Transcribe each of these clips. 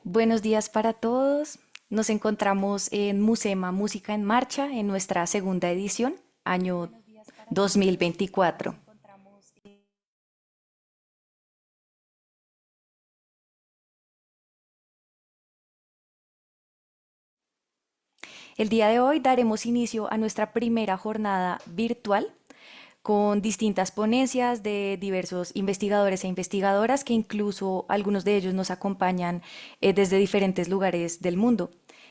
Buenos días para todos. Nos encontramos en Musema Música en Marcha en nuestra segunda edición, año 2024. El día de hoy daremos inicio a nuestra primera jornada virtual con distintas ponencias de diversos investigadores e investigadoras que incluso algunos de ellos nos acompañan desde diferentes lugares del mundo.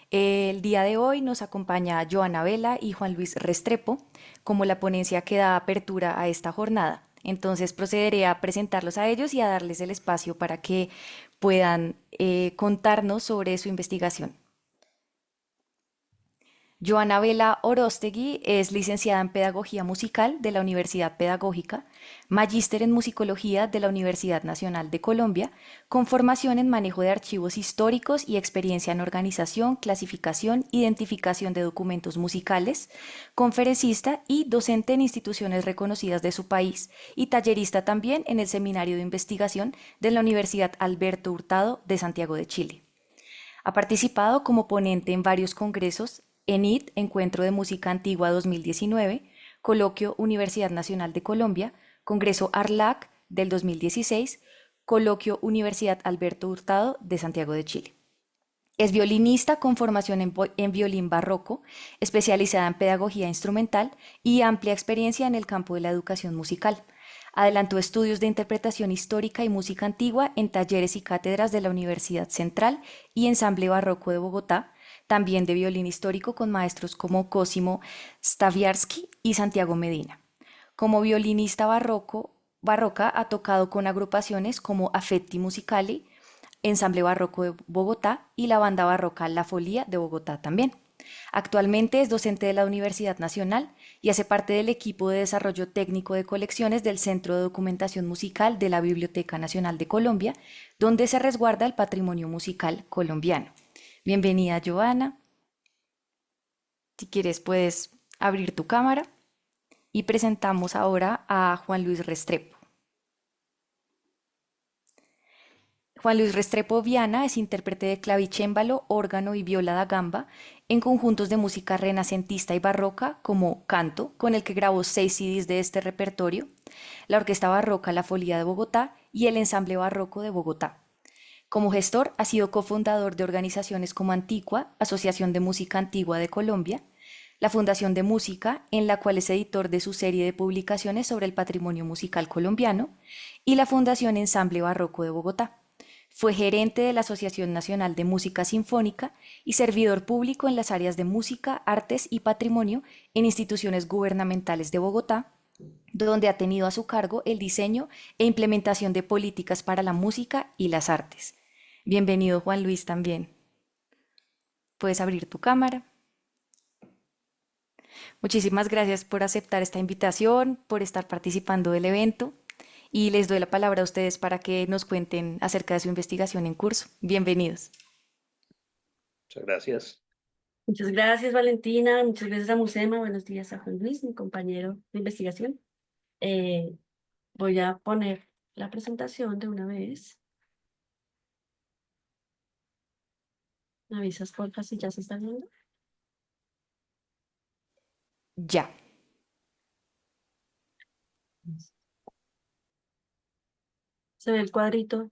El día de hoy nos acompaña Joana Vela y Juan Luis Restrepo como la ponencia que da apertura a esta jornada. Entonces procederé a presentarlos a ellos y a darles el espacio para que puedan contarnos sobre su investigación. Joana Vela Orostegui es licenciada en Pedagogía Musical de la Universidad Pedagógica, magíster en Musicología de la Universidad Nacional de Colombia, con formación en manejo de archivos históricos y experiencia en organización, clasificación, identificación de documentos musicales, conferencista y docente en instituciones reconocidas de su país y tallerista también en el Seminario de Investigación de la Universidad Alberto Hurtado de Santiago de Chile. Ha participado como ponente en varios congresos, ENIT, Encuentro de Música Antigua 2019, Coloquio Universidad Nacional de Colombia, Congreso ARLAC del 2016, Coloquio Universidad Alberto Hurtado de Santiago de Chile. Es violinista con formación en violín barroco, especializada en pedagogía instrumental y amplia experiencia en el campo de la educación musical. Adelantó estudios de interpretación histórica y música antigua en talleres y cátedras de la Universidad Central y Ensamble Barroco de Bogotá, también de violín histórico con maestros como Cosimo Staviarsky y Santiago Medina. Como violinista barroca ha tocado con agrupaciones como Affetti Musicali, Ensamble Barroco de Bogotá y la banda barroca La Folía de Bogotá también. Actualmente es docente de la Universidad Nacional y hace parte del equipo de desarrollo técnico de colecciones del Centro de Documentación Musical de la Biblioteca Nacional de Colombia, donde se resguarda el patrimonio musical colombiano. Bienvenida, Joana. Si quieres, puedes abrir tu cámara y presentamos ahora a Juan Luis Restrepo. Juan Luis Restrepo Viana es intérprete de clavicémbalo, órgano y viola da gamba en conjuntos de música renacentista y barroca como Canto, con el que grabó 6 CDs de este repertorio, la Orquesta Barroca La Folía de Bogotá y el Ensamble Barroco de Bogotá. Como gestor, ha sido cofundador de organizaciones como Antigua, Asociación de Música Antigua de Colombia, la Fundación de Música, en la cual es editor de su serie de publicaciones sobre el patrimonio musical colombiano, y la Fundación Ensamble Barroco de Bogotá. Fue gerente de la Asociación Nacional de Música Sinfónica y servidor público en las áreas de música, artes y patrimonio en instituciones gubernamentales de Bogotá, donde ha tenido a su cargo el diseño e implementación de políticas para la música y las artes. Bienvenido, Juan Luis, también. Puedes abrir tu cámara. Muchísimas gracias por aceptar esta invitación, por estar participando del evento y les doy la palabra a ustedes para que nos cuenten acerca de su investigación en curso. Bienvenidos. Muchas gracias. Muchas gracias, Valentina. Muchas gracias a Musema. Buenos días a Juan Luis, mi compañero de investigación. Eh, Voy a poner la presentación de una vez. ¿Me avisas, porfa, si ya se está viendo? Ya. ¿Se ve el cuadrito?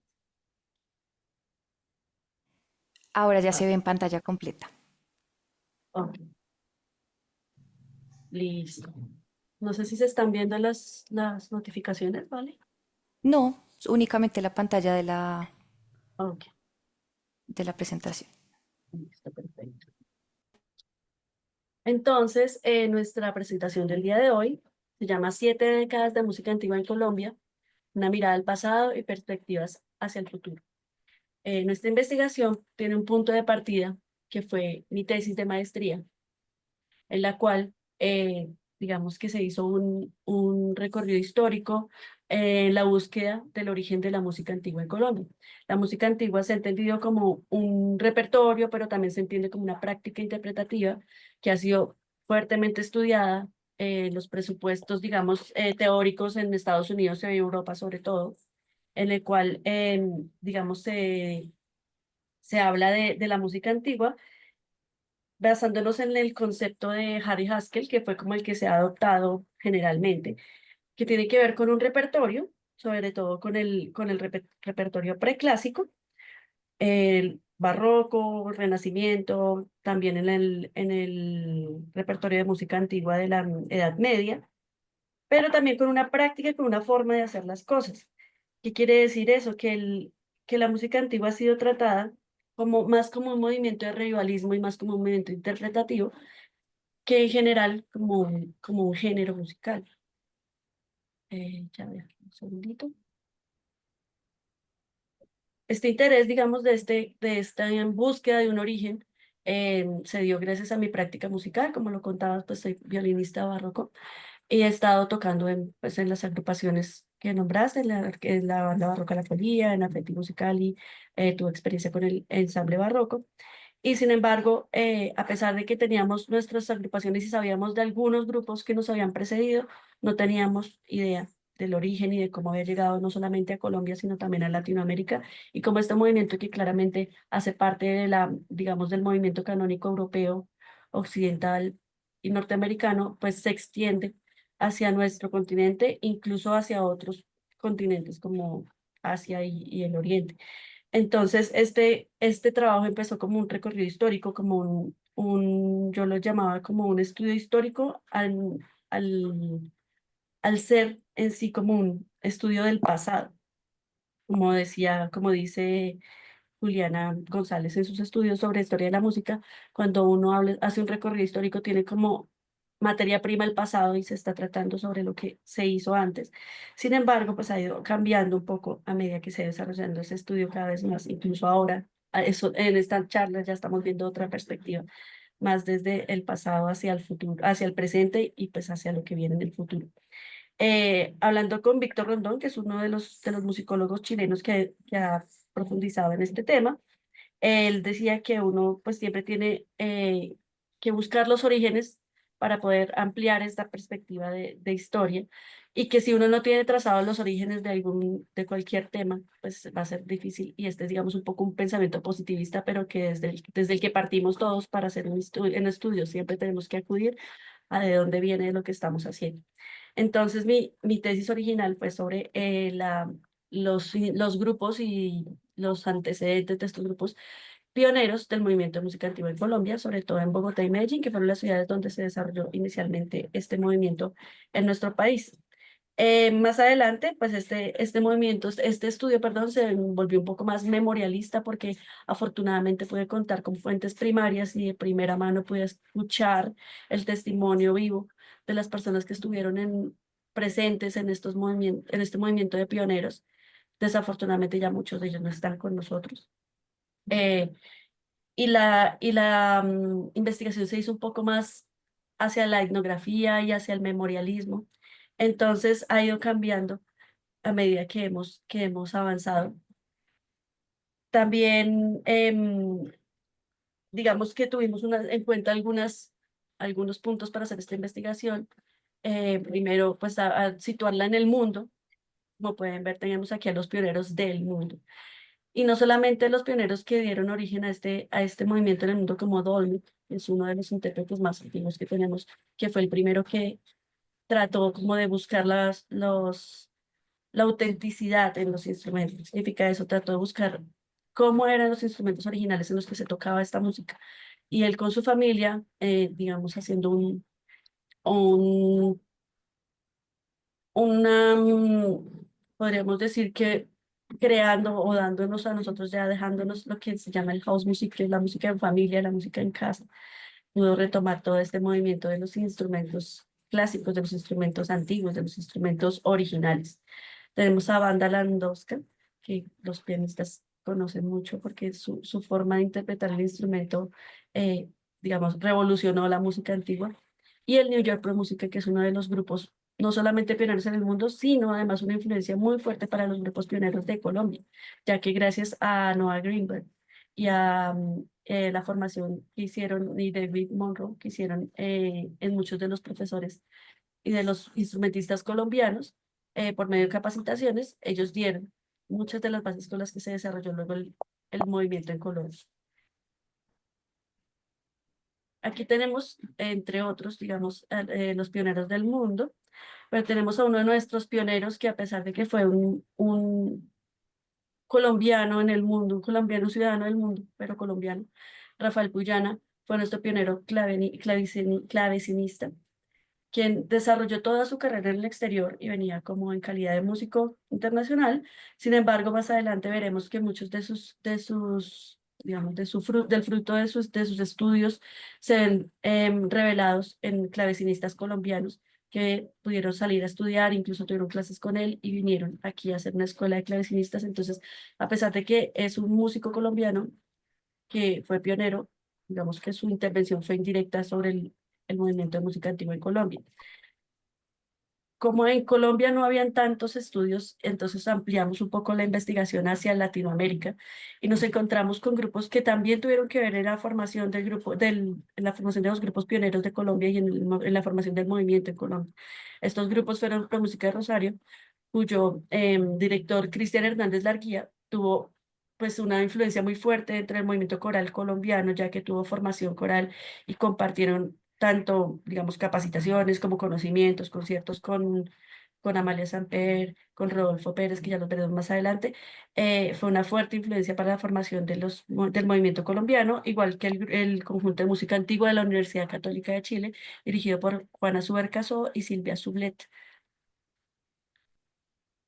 Ahora ya se Ah, ve en pantalla completa. ok, listo. No sé si se están viendo las notificaciones, ¿vale? No, únicamente la pantalla Ok, de la presentación. listo, perfecto. Entonces, nuestra presentación del día de hoy se llama Siete décadas de música antigua en Colombia, una mirada al pasado y perspectivas hacia el futuro. Nuestra investigación tiene un punto de partida que fue mi tesis de maestría, en la cual, digamos que se hizo un recorrido histórico en la búsqueda del origen de la música antigua en Colombia. La música antigua se ha entendido como un repertorio, pero también se entiende como una práctica interpretativa que ha sido fuertemente estudiada en los presupuestos, digamos, teóricos en Estados Unidos y Europa sobre todo, en el cual, digamos, se habla de la música antigua, basándonos en el concepto de Harry Haskell, que fue como el que se ha adoptado generalmente, que tiene que ver con un repertorio, sobre todo con el repertorio preclásico, el barroco, renacimiento, también en el repertorio de música antigua de la Edad Media, pero también con una práctica y con una forma de hacer las cosas. ¿Qué quiere decir eso? Que la música antigua ha sido tratada como, más como un movimiento de revivalismo y más como un movimiento interpretativo que en general como un género musical. Ya ver, un segundito. Este interés, digamos, de esta búsqueda de un origen se dio gracias a mi práctica musical. Como lo contabas, pues soy violinista barroco y he estado tocando pues, en las agrupaciones que nombraste, en la banda barroca La Folía, en Afetti Musicali, tuve experiencia con el ensamble barroco. Y sin embargo, a pesar de que teníamos nuestras agrupaciones y sabíamos de algunos grupos que nos habían precedido, no teníamos idea del origen y de cómo había llegado no solamente a Colombia, sino también a Latinoamérica, y como este movimiento que claramente hace parte de digamos, del movimiento canónico europeo, occidental y norteamericano, pues se extiende hacia nuestro continente, incluso hacia otros continentes como Asia y el Oriente. Entonces, este trabajo empezó como un recorrido histórico, como yo lo llamaba como un estudio histórico al, al ser en sí como un estudio del pasado, como decía, como dice Juliana González en sus estudios sobre historia de la música, cuando uno hace un recorrido histórico, tiene como materia prima el pasado y se está tratando sobre lo que se hizo antes. Sin embargo, pues ha ido cambiando un poco a medida que se va desarrollando ese estudio cada vez más, incluso ahora, en esta charla ya estamos viendo otra perspectiva, más desde el pasado hacia el futuro, hacia el presente y pues hacia lo que viene en el futuro. Hablando con Víctor Rondón, que es uno de los musicólogos chilenos que ha profundizado en este tema, él decía que uno pues siempre tiene que buscar los orígenes para poder ampliar esta perspectiva de historia y que si uno no tiene trazados los orígenes de cualquier tema, pues va a ser difícil y este es digamos un poco un pensamiento positivista, pero que desde el que partimos todos para hacer un estudio siempre tenemos que acudir a de dónde viene lo que estamos haciendo. Entonces mi tesis original fue sobre los grupos y los antecedentes de estos grupos pioneros del movimiento de música antigua en Colombia, sobre todo en Bogotá y Medellín, que fueron las ciudades donde se desarrolló inicialmente este movimiento en nuestro país. Más adelante, pues este movimiento, este estudio, perdón, se volvió un poco más memorialista porque afortunadamente pude contar con fuentes primarias y de primera mano pude escuchar el testimonio vivo de las personas que estuvieron presentes en en este movimiento de pioneros. Desafortunadamente ya muchos de ellos no están con nosotros. Eh, y la investigación se hizo un poco más hacia la etnografía y hacia el memorialismo. Entonces ha ido cambiando a medida que hemos avanzado. También, digamos que tuvimos en cuenta algunos puntos para hacer esta investigación. Primero, pues a situarla en el mundo. Como pueden ver, tenemos aquí a los pioneros del mundo. Y no solamente los pioneros que dieron origen a este movimiento en el mundo como Dolby, es uno de los intérpretes más antiguos que tenemos, que fue el primero que trató como de buscar la autenticidad en los instrumentos. ¿Qué significa eso? Trató de buscar cómo eran los instrumentos originales en los que se tocaba esta música. Y él con su familia, digamos, haciendo un, podríamos decir que creando o dándonos a nosotros ya dejándonos lo que se llama el house music, que es la música en familia, la música en casa, pudo retomar todo este movimiento de los instrumentos clásicos, de los instrumentos antiguos, de los instrumentos originales. Tenemos a Banda Landowska, que los pianistas conocen mucho porque su forma de interpretar el instrumento, eh, digamos, revolucionó la música antigua. Y el New York Pro Música, que es uno de los grupos no solamente pioneros en el mundo, sino además una influencia muy fuerte para los grupos pioneros de Colombia, ya que gracias a Noah Greenberg y a la formación que hicieron y David Monroe que hicieron en muchos de los profesores y de los instrumentistas colombianos, por medio de capacitaciones, ellos dieron muchas de las bases con las que se desarrolló luego el movimiento en Colombia. Aquí tenemos, entre otros, digamos, los pioneros del mundo, pero tenemos a uno de nuestros pioneros que a pesar de que fue un colombiano en el mundo, un colombiano ciudadano del mundo, pero colombiano, Rafael Puyana, fue nuestro pionero clavecinista, quien desarrolló toda su carrera en el exterior y venía como en calidad de músico internacional. Sin embargo, más adelante veremos que muchos digamos, del fruto de sus estudios se ven revelados en clavecinistas colombianos que pudieron salir a estudiar, incluso tuvieron clases con él y vinieron aquí a hacer una escuela de clavecinistas. Entonces, a pesar de que es un músico colombiano que fue pionero, digamos que su intervención fue indirecta sobre el movimiento de música antigua en Colombia. Como en Colombia no habían tantos estudios, entonces ampliamos un poco la investigación hacia Latinoamérica y nos encontramos con grupos que también tuvieron que ver en la formación en la formación de los grupos pioneros de Colombia y en la formación del movimiento en Colombia. Estos grupos fueron Pro Música de Rosario, cuyo director Cristian Hernández Larguía tuvo pues una influencia muy fuerte entre el movimiento coral colombiano, ya que tuvo formación coral y compartieron tanto, digamos, capacitaciones como conocimientos, conciertos con Amalia Samper, con Rodolfo Pérez, que ya los veremos más adelante. Fue una fuerte influencia para la formación del movimiento colombiano, igual que el conjunto de música antigua de la Universidad Católica de Chile, dirigido por Juana Subercaso y Silvia Sublet.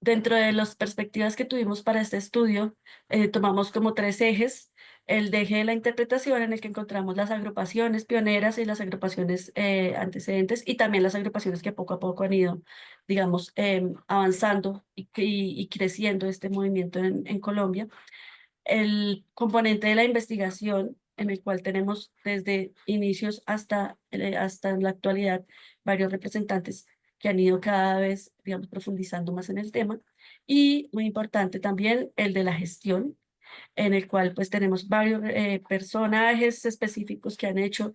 Dentro de las perspectivas que tuvimos para este estudio, tomamos como tres ejes. El eje de la interpretación, en el que encontramos las agrupaciones pioneras y las agrupaciones antecedentes, y también las agrupaciones que poco a poco han ido, digamos, avanzando y creciendo este movimiento en Colombia. El componente de la investigación, en el cual tenemos desde inicios hasta la actualidad varios representantes que han ido cada vez, digamos, profundizando más en el tema. Y muy importante también el de la gestión, en el cual pues tenemos varios personajes específicos que han hecho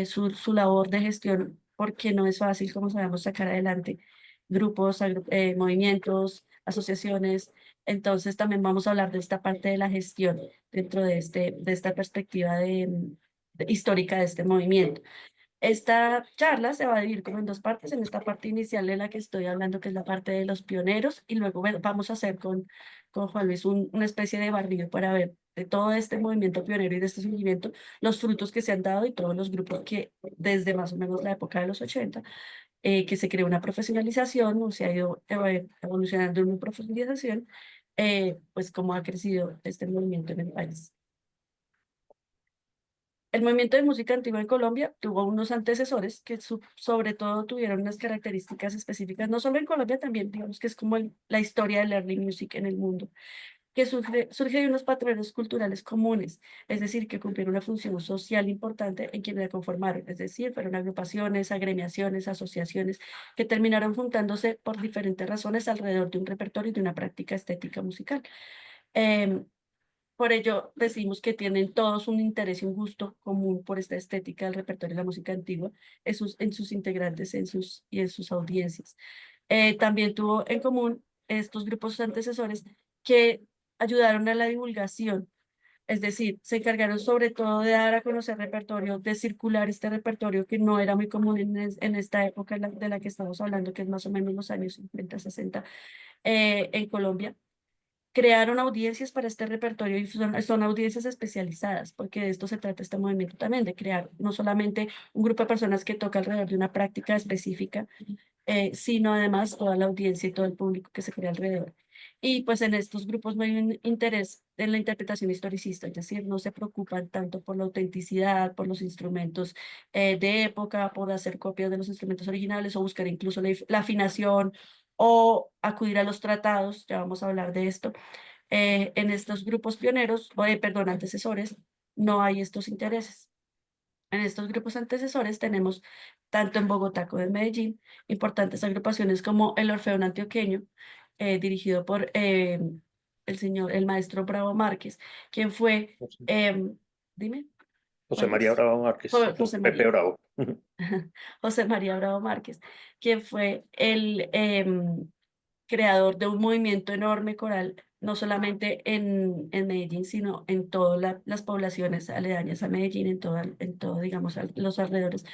su labor de gestión, porque no es fácil, como sabemos, sacar adelante grupos, movimientos, asociaciones. Entonces también vamos a hablar de esta parte de la gestión dentro de esta perspectiva histórica de este movimiento. Esta charla se va a dividir como en dos partes. En esta parte inicial de la que estoy hablando, que es la parte de los pioneros, y luego vamos a hacer con Juan Luis una especie de barrido para ver de todo este movimiento pionero y de este surgimiento, los frutos que se han dado y todos los grupos que desde más o menos la época de los 80, que se creó una profesionalización o se ha ido evolucionando en una profundización, pues cómo ha crecido este movimiento en el país. El movimiento de música antigua en Colombia tuvo unos antecesores que sobre todo tuvieron unas características específicas, no solo en Colombia, también digamos que es como la historia del early music en el mundo, que surge de unos patrones culturales comunes, es decir, que cumplieron una función social importante en quienes la conformaron, es decir, fueron agrupaciones, agremiaciones, asociaciones, que terminaron juntándose por diferentes razones alrededor de un repertorio y de una práctica estética musical. Em, por ello, decimos que tienen todos un interés y un gusto común por esta estética del repertorio de la música antigua en sus integrantes y en sus audiencias. También tuvo en común estos grupos antecesores que ayudaron a la divulgación, es decir, se encargaron sobre todo de dar a conocer repertorio, de circular este repertorio que no era muy común en esta época de la que estamos hablando, que es más o menos los años 50, 60, en Colombia. Crearon audiencias para este repertorio y son audiencias especializadas, porque de esto se trata este movimiento también, de crear no solamente un grupo de personas que toca alrededor de una práctica específica, sino además toda la audiencia y todo el público que se crea alrededor. Y pues en estos grupos no hay un interés en la interpretación historicista, es decir, no se preocupan tanto por la autenticidad, por los instrumentos de época, por hacer copias de los instrumentos originales o buscar incluso la afinación o acudir a los tratados, ya vamos a hablar de esto. En estos grupos pioneros, perdón, antecesores, no hay estos intereses. En estos grupos antecesores tenemos, tanto en Bogotá como en Medellín, importantes agrupaciones como el Orfeón Antioqueño, dirigido por el maestro Bravo Márquez, quien fue, José dime, José ¿cuál María es? Bravo Márquez, José Pepe María. Bravo. José María Bravo Márquez, quien fue el creador de un movimiento enorme coral, no solamente en Medellín, sino en todas las poblaciones aledañas a Medellín, en todo, digamos, los alrededores,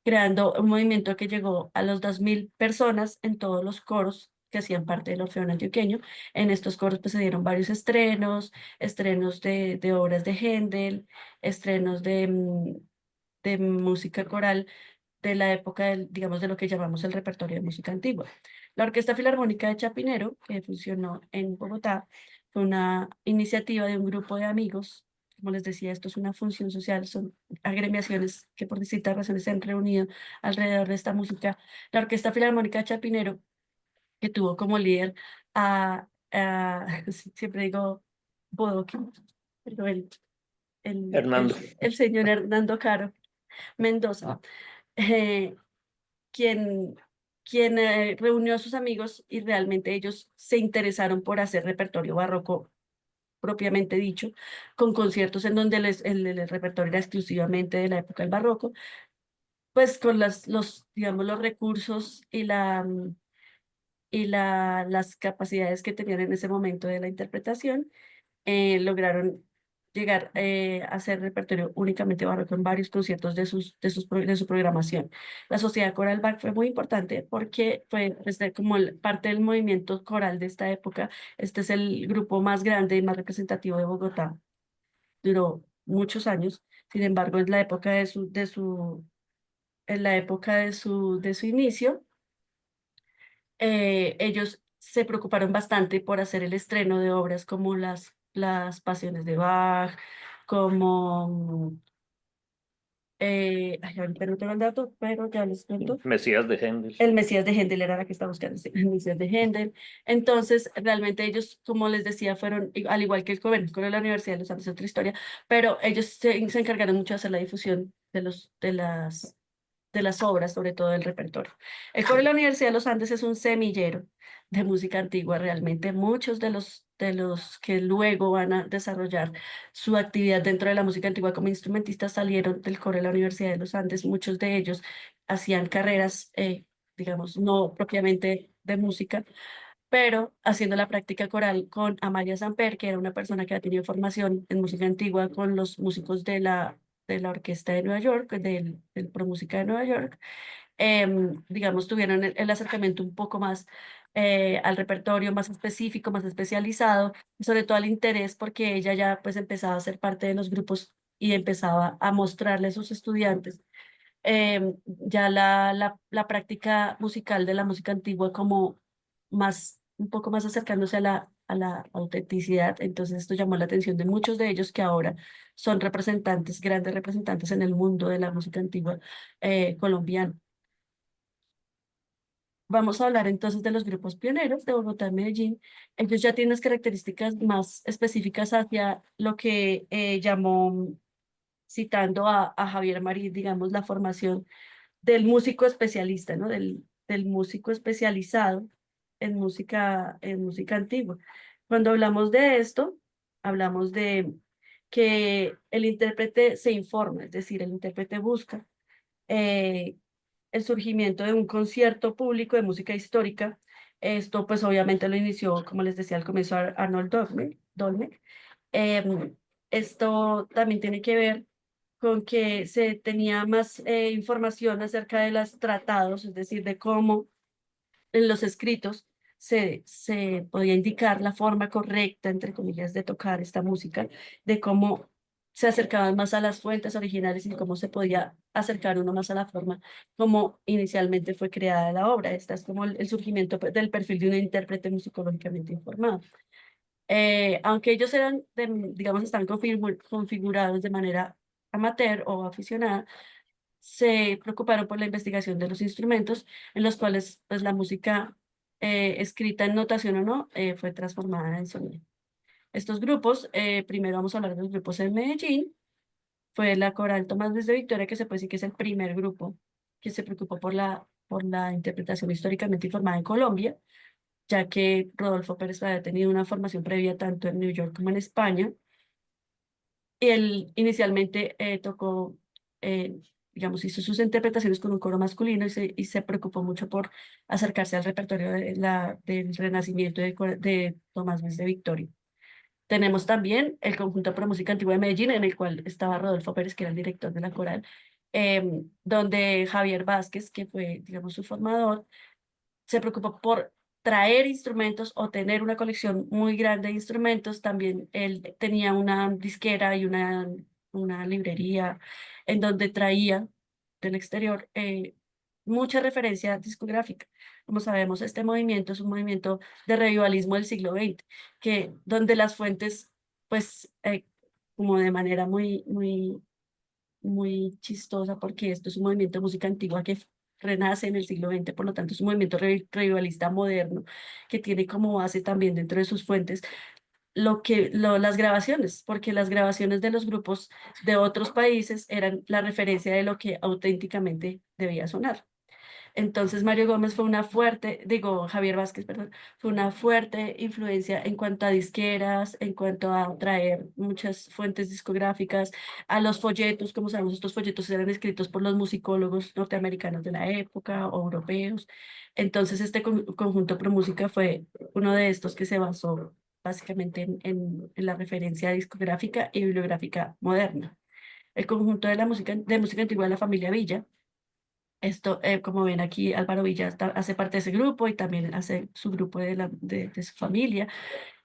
creando un movimiento que llegó a los 2000 personas en todos los coros que hacían parte del Orfeón Antioqueño. En estos coros pues, se dieron varios estrenos, estrenos de obras de Händel, estrenos de música coral de la época, digamos, de lo que llamamos el repertorio de música antigua. La Orquesta Filarmónica de Chapinero, que funcionó en Bogotá, fue una iniciativa de un grupo de amigos. Como les decía, esto es una función social, son agremiaciones que por distintas razones se han reunido alrededor de esta música. La Orquesta Filarmónica de Chapinero, que tuvo como líder siempre digo Bodoque, pero Hernando. el señor Hernando Caro Mendoza, eh, quien, quien reunió a sus amigos y realmente ellos se interesaron por hacer repertorio barroco propiamente dicho, con conciertos en donde el repertorio era exclusivamente de la época del barroco, pues con digamos, los recursos las capacidades que tenían en ese momento de la interpretación, lograron llegar a hacer repertorio únicamente barroco en varios conciertos de su programación. La Sociedad Coral Bach fue muy importante porque fue pues, como parte del movimiento coral de esta época. Este es el grupo más grande y más representativo de Bogotá. Duró muchos años. Sin embargo, en la época en la época de su inicio, ellos se preocuparon bastante por hacer el estreno de obras como las Pasiones de Bach, como, ay, ahorita no tengo el dato, pero ya les cuento. Mesías de Händel. El Mesías de Händel era la que estaba buscando, sí, el Mesías de Händel. Entonces, realmente ellos, como les decía, fueron, al igual que el COVEN, con la Universidad de los Andes, otra historia, pero ellos se encargaron mucho de hacer la difusión de las obras, sobre todo del repertorio. El coro de la Universidad de los Andes es un semillero de música antigua, realmente muchos de los que luego van a desarrollar su actividad dentro de la música antigua como instrumentistas salieron del coro de la Universidad de los Andes, muchos de ellos hacían carreras, digamos, no propiamente de música, pero haciendo la práctica coral con Amalia Samper, que era una persona que ha tenido formación en música antigua con los músicos de la Orquesta de Nueva York, del Pro Música de Nueva York, digamos, tuvieron el acercamiento un poco más al repertorio más específico, más especializado, y sobre todo al interés, porque ella ya pues empezaba a ser parte de los grupos y empezaba a mostrarle a sus estudiantes ya la práctica musical de la música antigua como un poco más acercándose a la autenticidad. Entonces esto llamó la atención de muchos de ellos que ahora son representantes, grandes representantes en el mundo de la música antigua colombiana. Vamos a hablar entonces de los grupos pioneros de Bogotá y Medellín. Ellos ya tienen unas características más específicas hacia lo que llamó, citando a Javier Marí, digamos, la formación del músico especialista, ¿no? Del músico especializado en música antigua. Cuando hablamos de esto, hablamos de que el intérprete se informa, es decir, el intérprete busca eh, el surgimiento de un concierto público de música histórica. Esto, pues, obviamente lo inició, como les decía al comienzo, Arnold Dolmek. Em, Esto también tiene que ver con que se tenía más información acerca de los tratados, es decir, de cómo en los escritos se podía indicar la forma correcta, entre comillas, de tocar esta música, de cómo se acercaban más a las fuentes originales y cómo se podía acercar uno más a la forma como inicialmente fue creada la obra. Este es como el surgimiento del perfil de un intérprete musicológicamente informado. Aunque ellos eran, digamos, están configurados de manera amateur o aficionada, se preocuparon por la investigación de los instrumentos en los cuales pues, la música escrita en notación o no fue transformada en sonido. Estos grupos, primero vamos a hablar de los grupos en Medellín, fue la Coral Tomás Luis de Victoria, que se puede decir que es el primer grupo que se preocupó por la interpretación históricamente informada en Colombia, ya que Rodolfo Pérez había tenido una formación previa tanto en New York como en España. Y él inicialmente tocó, digamos, hizo sus interpretaciones con un coro masculino y se preocupó mucho por acercarse al repertorio del Renacimiento de Tomás Luis de Victoria. Tenemos también el Conjunto Pro Música Antigua de Medellín, en el cual estaba Rodolfo Pérez, que era el director de la coral, donde Javier Vázquez, que fue, digamos, su formador, se preocupó por traer instrumentos o tener una colección muy grande de instrumentos. También él tenía una disquera y una librería en donde traía del exterior mucha referencia discográfica. Como sabemos, este movimiento es un movimiento de revivalismo del siglo XX, donde las fuentes, pues, como de manera muy chistosa, porque esto es un movimiento de música antigua que renace en el siglo XX, por lo tanto es un movimiento revivalista moderno que tiene como base también dentro de sus fuentes las grabaciones, porque las grabaciones de los grupos de otros países eran la referencia de lo que auténticamente debía sonar. Entonces Mario Gómez fue Javier Vázquez, perdón, fue una fuerte influencia en cuanto a disqueras, en cuanto a traer muchas fuentes discográficas, a los folletos. Como sabemos, estos folletos eran escritos por los musicólogos norteamericanos de la época o europeos. Entonces este conjunto Pro Música fue uno de estos que se basó básicamente en la referencia discográfica y bibliográfica moderna. El conjunto de música antigua de la familia Villa. Esto, como ven aquí, Álvaro Villa hace parte de ese grupo y también hace su grupo de su familia.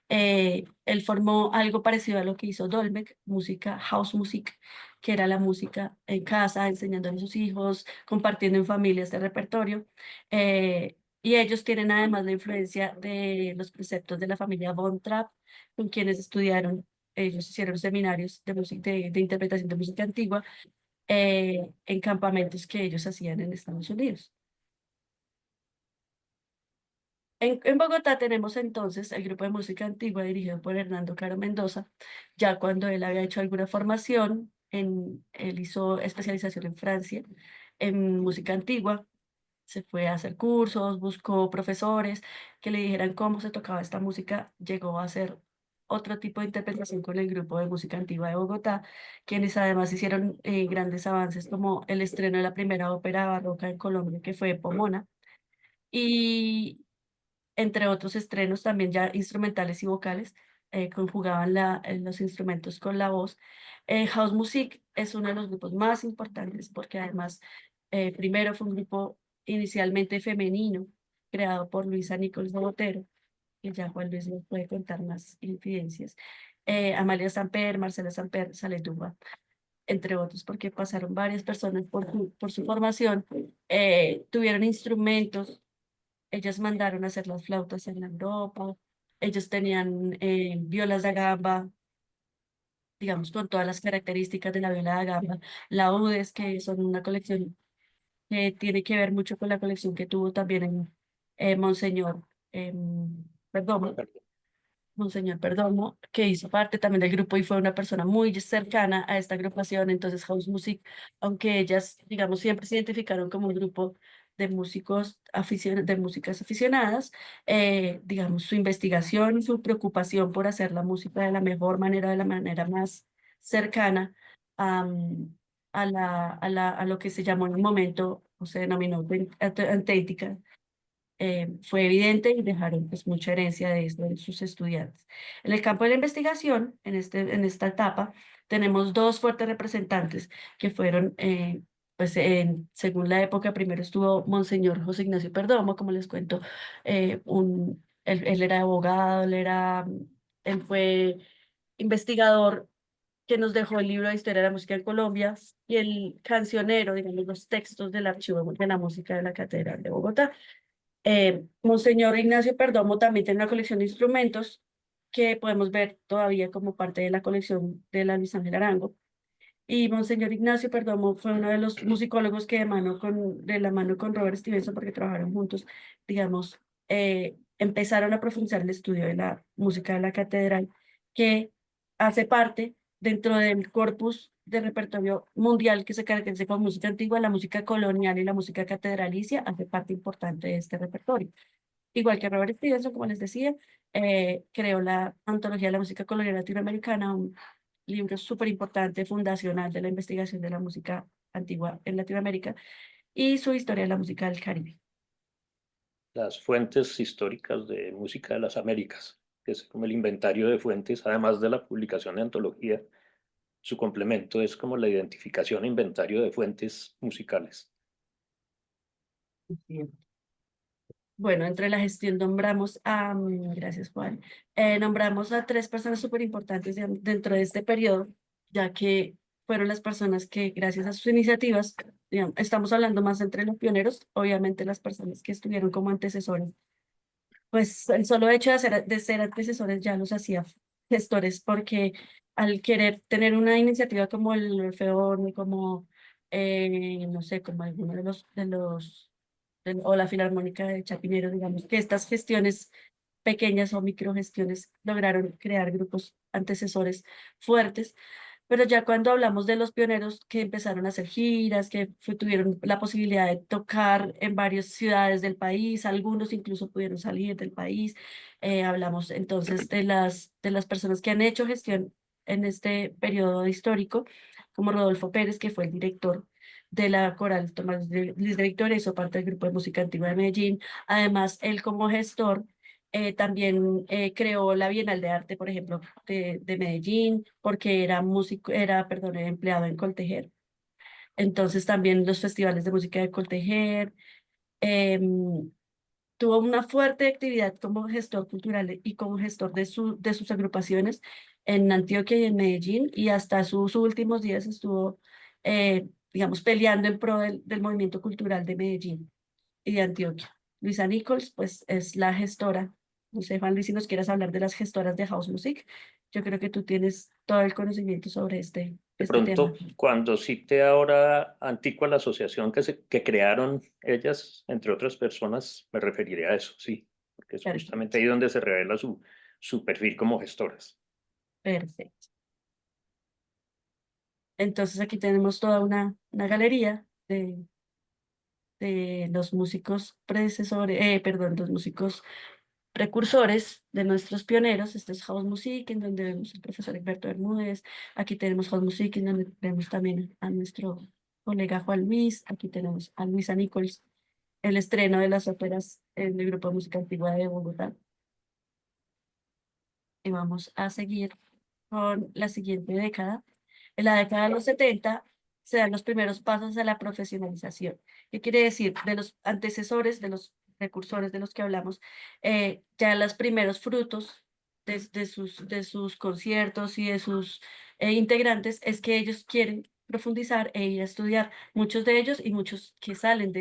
Él formó algo parecido a lo que hizo Dolbeck, música, house music, que era la música en casa, enseñándole a sus hijos, compartiendo en familia este repertorio. Y ellos tienen además la influencia de los preceptos de la familia Von Trapp, con quienes estudiaron. Ellos hicieron seminarios de interpretación de música antigua en campamentos que ellos hacían en Estados Unidos. En Bogotá tenemos entonces el grupo de música antigua dirigido por Hernando Caro Mendoza. Ya cuando él había hecho alguna formación, él hizo especialización en Francia en música antigua, se fue a hacer cursos, buscó profesores que le dijeran cómo se tocaba esta música, llegó a hacer otro tipo de interpretación con el grupo de música antigua de Bogotá, quienes además hicieron grandes avances como el estreno de la primera ópera barroca en Colombia, que fue Pomona, y entre otros estrenos también ya instrumentales y vocales, conjugaban los instrumentos con la voz. House Music es uno de los grupos más importantes porque además primero fue un grupo inicialmente femenino, creado por Luisa Nichols de Botero, que ya Juan Luis nos puede contar más infidencias. Amalia Samper, Marcela Samper, Saleduba, entre otros, porque pasaron varias personas por su formación, tuvieron instrumentos. Ellas mandaron a hacer las flautas en Europa. Ellos tenían violas da gamba, digamos, con todas las características de la viola da gamba. Laudes, que son una colección que tiene que ver mucho con la colección que tuvo también en Monseñor, perdón, Monseñor Perdomo, que hizo parte también del grupo y fue una persona muy cercana a esta agrupación. Entonces, House Music, aunque ellas, digamos, siempre se identificaron como un grupo de de músicas aficionadas, digamos, su investigación, su preocupación por hacer la música de la mejor manera, de la manera más cercana am, a lo que se llamó en un momento, o se denominó auténtica, fue evidente y dejaron pues mucha herencia de esto en sus estudiantes. En el campo de la investigación, en esta etapa, tenemos dos fuertes representantes que fueron, según la época, primero estuvo Monseñor José Ignacio Perdomo, como les cuento, él era abogado, él fue investigador que nos dejó el libro de Historia de la Música en Colombia y el cancionero, digamos, los textos del archivo de la música de la Catedral de Bogotá. Monseñor Ignacio Perdomo también tiene una colección de instrumentos que podemos ver todavía como parte de la colección de la Luis Ángel Arango. Y Monseñor Ignacio Perdomo fue uno de los musicólogos que de la mano con Robert Stevenson, porque trabajaron juntos, digamos, empezaron a profundizar el estudio de la música de la catedral, que hace parte dentro del corpus de repertorio mundial que se caracteriza como música antigua, la música colonial y la música catedralicia hace parte importante de este repertorio. Igual que Robert Stevenson, como les decía, creó la Antología de la Música Colonial Latinoamericana, un libro súper importante, fundacional de la investigación de la música antigua en Latinoamérica y su historia de la música del Caribe. Las fuentes históricas de música de las Américas, que es como el inventario de fuentes, además de la publicación de antología. Su complemento es como la identificación e inventario de fuentes musicales. Bien. Bueno, entre la gestión nombramos a, gracias Juan, nombramos a 3 personas súper importantes dentro de este periodo, ya que fueron las personas que gracias a sus iniciativas, digamos, estamos hablando más entre los pioneros, obviamente las personas que estuvieron como antecesores, pues el solo hecho de ser antecesores ya los hacía gestores, porque al querer tener una iniciativa como el Orfeón, como, no sé, como alguno o la Filarmónica de Chapinero, digamos, que estas gestiones pequeñas o microgestiones lograron crear grupos antecesores fuertes, pero ya cuando hablamos de los pioneros que empezaron a hacer giras, que tuvieron la posibilidad de tocar en varias ciudades del país, algunos incluso pudieron salir del país, hablamos entonces de las personas que han hecho gestión en este periodo histórico, como Rodolfo Pérez, que fue el director de la coral Tomás Luis de Victoria, hizo parte del grupo de música antigua de Medellín. Además, él como gestor también creó la Bienal de Arte, por ejemplo, de Medellín, porque era músico, perdón, era empleado en Coltejer. Entonces también los festivales de música de Coltejer. em, Tuvo una fuerte actividad como gestor cultural y como gestor de sus agrupaciones en Antioquia y en Medellín, y hasta sus últimos días estuvo, digamos, peleando en pro del movimiento cultural de Medellín y de Antioquia. Luisa Nichols, pues, es la gestora. No sé, Juan Luis, si nos quieres hablar de las gestoras de House Music. Yo creo que tú tienes todo el conocimiento sobre De este pronto, tema. cuando cite ahora Antigua, la asociación que crearon ellas, entre otras personas, me referiré a eso, sí, porque es justamente Perfecto. ahí donde se revela su perfil como gestoras. Perfecto. Entonces aquí tenemos toda una galería de los músicos predecesores, perdón, los músicos precursores de nuestros pioneros. Este es House Music, en donde vemos al profesor Egberto Bermúdez. Aquí tenemos House Music, en donde vemos también a nuestro colega Juan Luis. Aquí tenemos a Luisa Nichols, el estreno de las óperas en el Grupo de Música Antigua de Bogotá. Y vamos a seguir con la siguiente década. En la década de los 70 se dan los primeros pasos a la profesionalización. ¿Qué quiere decir? De los antecesores, de los precursores de los que hablamos, ya los primeros frutos de sus conciertos y de sus integrantes es que ellos quieren profundizar e ir a estudiar. Muchos de ellos y muchos que salen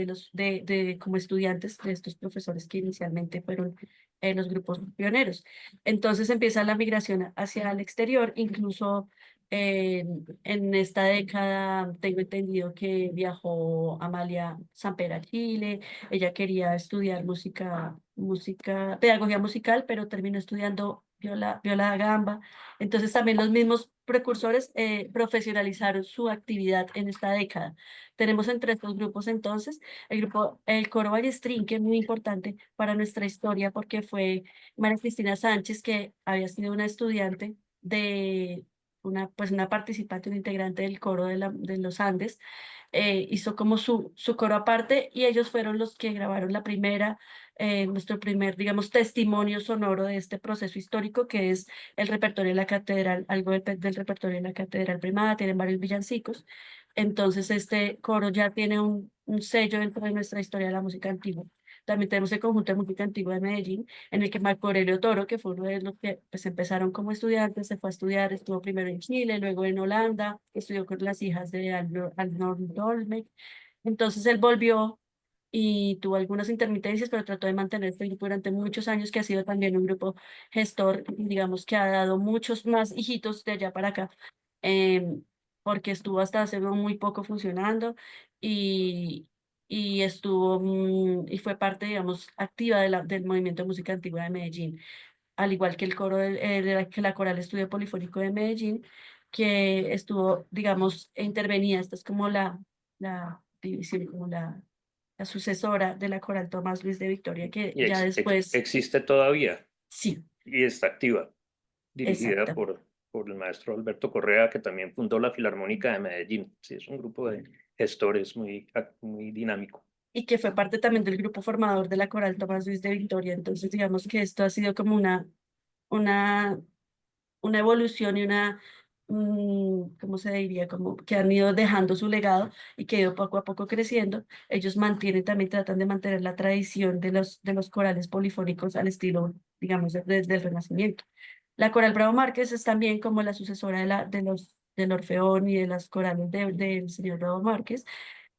como estudiantes de estos profesores que inicialmente fueron los grupos pioneros. Entonces empieza la migración hacia el exterior, incluso en esta década tengo entendido que viajó Amalia Samper a Chile. Ella quería estudiar pedagogía musical, pero terminó estudiando viola da gamba. Entonces también los mismos precursores profesionalizaron su actividad en esta década. Tenemos entre estos grupos entonces el Coro Ballestrín, que es muy importante para nuestra historia porque fue María Cristina Sánchez, que había sido una estudiante de pues una participante, una integrante del coro de los Andes, hizo como su coro aparte, y ellos fueron los que grabaron nuestro primer, digamos, testimonio sonoro de este proceso histórico, que es el repertorio de la catedral, algo del repertorio de la catedral primada, tienen varios villancicos. Entonces este coro ya tiene un sello dentro de nuestra historia de la música antigua. También tenemos el conjunto de música antigua de Medellín, en el que Marco Aurelio Toro, que fue uno de los que pues, empezaron como estudiantes, se fue a estudiar, estuvo primero en Chile, luego en Holanda, estudió con las hijas de Arnold Dolmetsch. Entonces él volvió y tuvo algunas intermitencias, pero trató de mantener este grupo durante muchos años, que ha sido también un grupo gestor, digamos, que ha dado muchos más hijitos de allá para acá, em, porque estuvo hasta hace muy poco funcionando, y, y fue parte, digamos, activa del movimiento de música antigua de Medellín, al igual que el coro que la Coral Estudio Polifónico de Medellín, que estuvo, digamos, intervenida. Esta es como la división, como la sucesora de la Coral Tomás Luis de Victoria, que Y ya después, existe todavía sí, y está activa, dirigida exacto. por el maestro Alberto Correa, que también fundó la Filarmónica de Medellín. Sí, es un grupo de gestor, es muy dinámico. Y que fue parte también del grupo formador de la Coral Tomás Luis de Victoria. Entonces, digamos que esto ha sido como una, una evolución y ¿cómo se diría? Como que han ido dejando su legado y que ha ido poco a poco creciendo. Ellos mantienen, también tratan de mantener la tradición de los corales polifónicos al estilo, digamos, desde el Renacimiento. La Coral Bravo Márquez es también como la sucesora del Orfeón y de las corales del señor Bravo Márquez.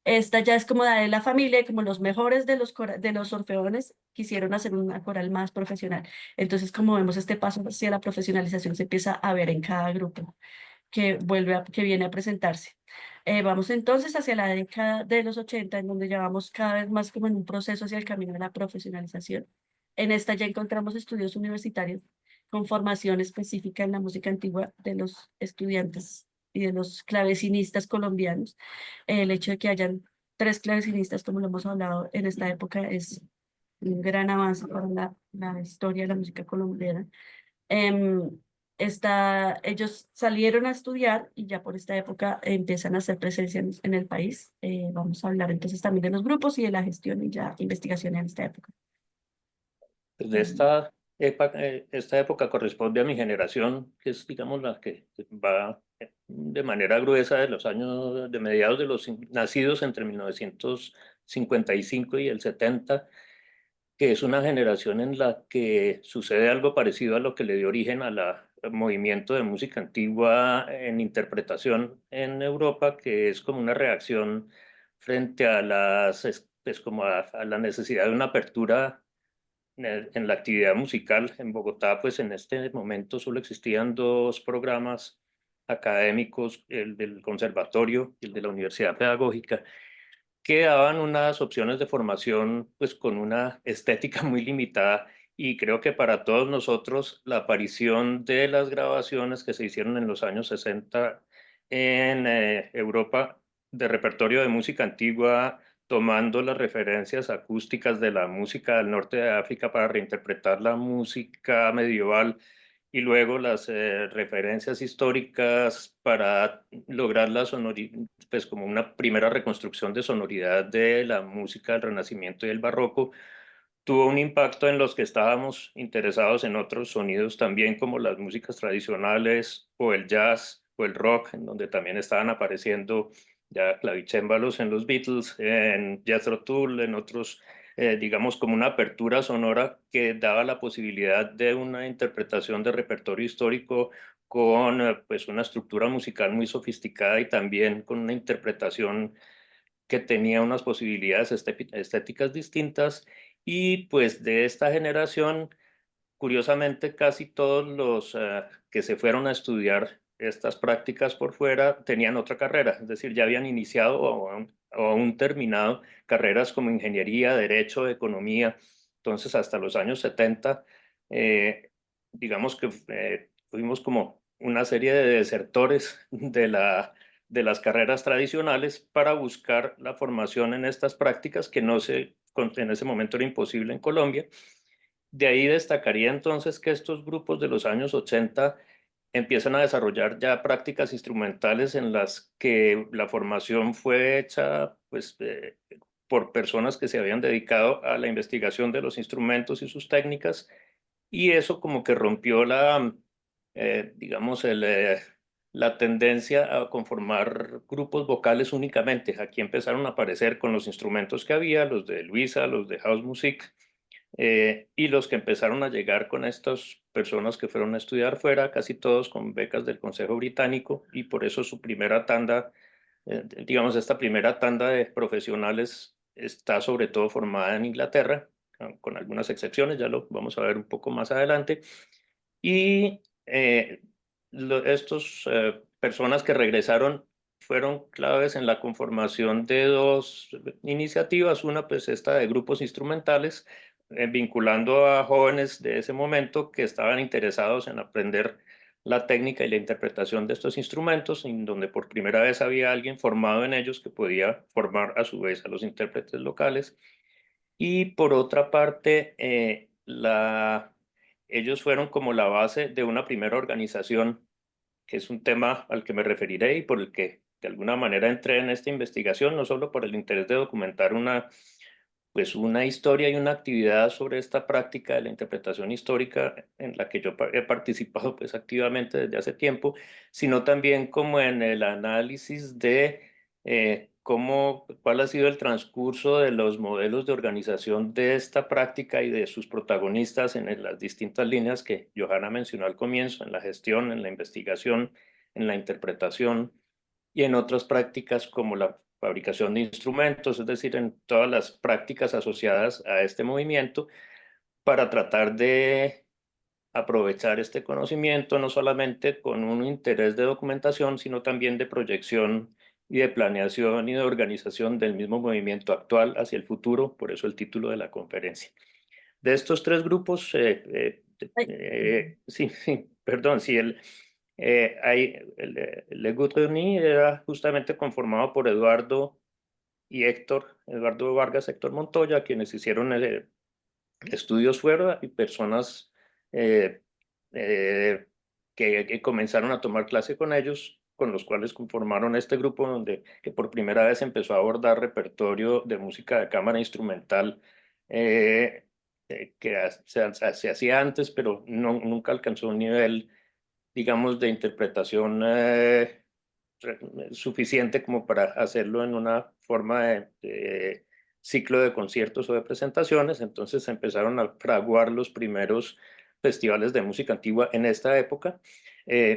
Esta ya es como de la familia, y como los mejores de de los orfeones quisieron hacer una coral más profesional. Entonces, como vemos, este paso hacia la profesionalización se empieza a ver en cada grupo que viene a presentarse. Vamos entonces hacia la década de los 80, en donde ya vamos cada vez más como en un proceso hacia el camino de la profesionalización. En esta ya encontramos estudios universitarios con formación específica en la música antigua de los estudiantes y de los clavecinistas colombianos. El hecho de que hayan tres clavecinistas, como lo hemos hablado en esta época, es un gran avance para la historia de la música colombiana. Em, ellos salieron a estudiar y ya por esta época empiezan a hacer presencia en el país. Vamos a hablar entonces también de los grupos y de la gestión y ya investigación en esta época. Desde esta época corresponde a mi generación, que es, digamos, la que va de manera gruesa de los años, de mediados de los nacidos entre 1955 y el 70, que es una generación en la que sucede algo parecido a lo que le dio origen al movimiento de música antigua en interpretación en Europa, que es como una reacción frente a como a la necesidad de una apertura en la actividad musical. En Bogotá, pues en este momento solo existían dos programas académicos, el del conservatorio y el de la Universidad Pedagógica, que daban unas opciones de formación pues con una estética muy limitada, y creo que para todos nosotros la aparición de las grabaciones que se hicieron en los años 60 en Europa de repertorio de música antigua, tomando las referencias acústicas de la música del norte de África para reinterpretar la música medieval, y luego las referencias históricas para lograr la sonoridad, pues como una primera reconstrucción de sonoridad de la música del Renacimiento y el Barroco, tuvo un impacto en los que estábamos interesados en otros sonidos también, como las músicas tradicionales o el jazz o el rock, en donde también estaban apareciendo ya clavicémbalos en los Beatles, en Jethro Tull, en otros, digamos, como una apertura sonora que daba la posibilidad de una interpretación de repertorio histórico con pues una estructura musical muy sofisticada y también con una interpretación que tenía unas posibilidades estéticas distintas. Y pues de esta generación, curiosamente, casi todos los que se fueron a estudiar estas prácticas por fuera tenían otra carrera, es decir, ya habían iniciado o aún terminado carreras como ingeniería, derecho, economía. Entonces, hasta los años 70, eh, digamos que fuimos como una serie de desertores de las carreras tradicionales para buscar la formación en estas prácticas que en ese momento era imposible en Colombia. De ahí destacaría entonces que estos grupos de los años 80 empiezan a desarrollar ya prácticas instrumentales en las que la formación fue hecha pues, por personas que se habían dedicado a la investigación de los instrumentos y sus técnicas, y eso como que rompió digamos, la tendencia a conformar grupos vocales únicamente. Aquí empezaron a aparecer con los instrumentos que había, los de Luisa, los de House Music, y los que empezaron a llegar con estas personas que fueron a estudiar fuera, casi todos con becas del Consejo Británico, y por eso su primera tanda, digamos, esta primera tanda de profesionales está sobre todo formada en Inglaterra, con algunas excepciones, ya lo vamos a ver un poco más adelante. Y estos personas que regresaron fueron claves en la conformación de dos iniciativas, una pues esta de grupos instrumentales, vinculando a jóvenes de ese momento que estaban interesados en aprender la técnica y la interpretación de estos instrumentos, en donde por primera vez había alguien formado en ellos que podía formar a su vez a los intérpretes locales. Y por otra parte, ellos fueron como la base de una primera organización, que es un tema al que me referiré y por el que de alguna manera entré en esta investigación, no solo por el interés de documentar pues una historia y una actividad sobre esta práctica de la interpretación histórica en la que yo he participado pues activamente desde hace tiempo, sino también como en el análisis de cuál ha sido el transcurso de los modelos de organización de esta práctica y de sus protagonistas en las distintas líneas que Johanna mencionó al comienzo, en la gestión, en la investigación, en la interpretación y en otras prácticas como la fabricación de instrumentos, es decir, en todas las prácticas asociadas a este movimiento, para tratar de aprovechar este conocimiento no solamente con un interés de documentación, sino también de proyección y de planeación y de organización del mismo movimiento actual hacia el futuro, por eso el título de la conferencia. De estos tres grupos, sí, sí, perdón, sí, Le Goût-Reni era justamente conformado por Eduardo y Héctor, Eduardo Vargas, Héctor Montoya, quienes hicieron estudios fuera y personas eh, eh, que comenzaron a tomar clase con ellos, con los cuales conformaron este grupo que por primera vez empezó a abordar repertorio de música de cámara instrumental eh, se hacía antes, pero nunca alcanzó un nivel, digamos, de interpretación suficiente como para hacerlo en una forma de ciclo de conciertos o de presentaciones. Entonces empezaron a fraguar los primeros festivales de música antigua en esta época.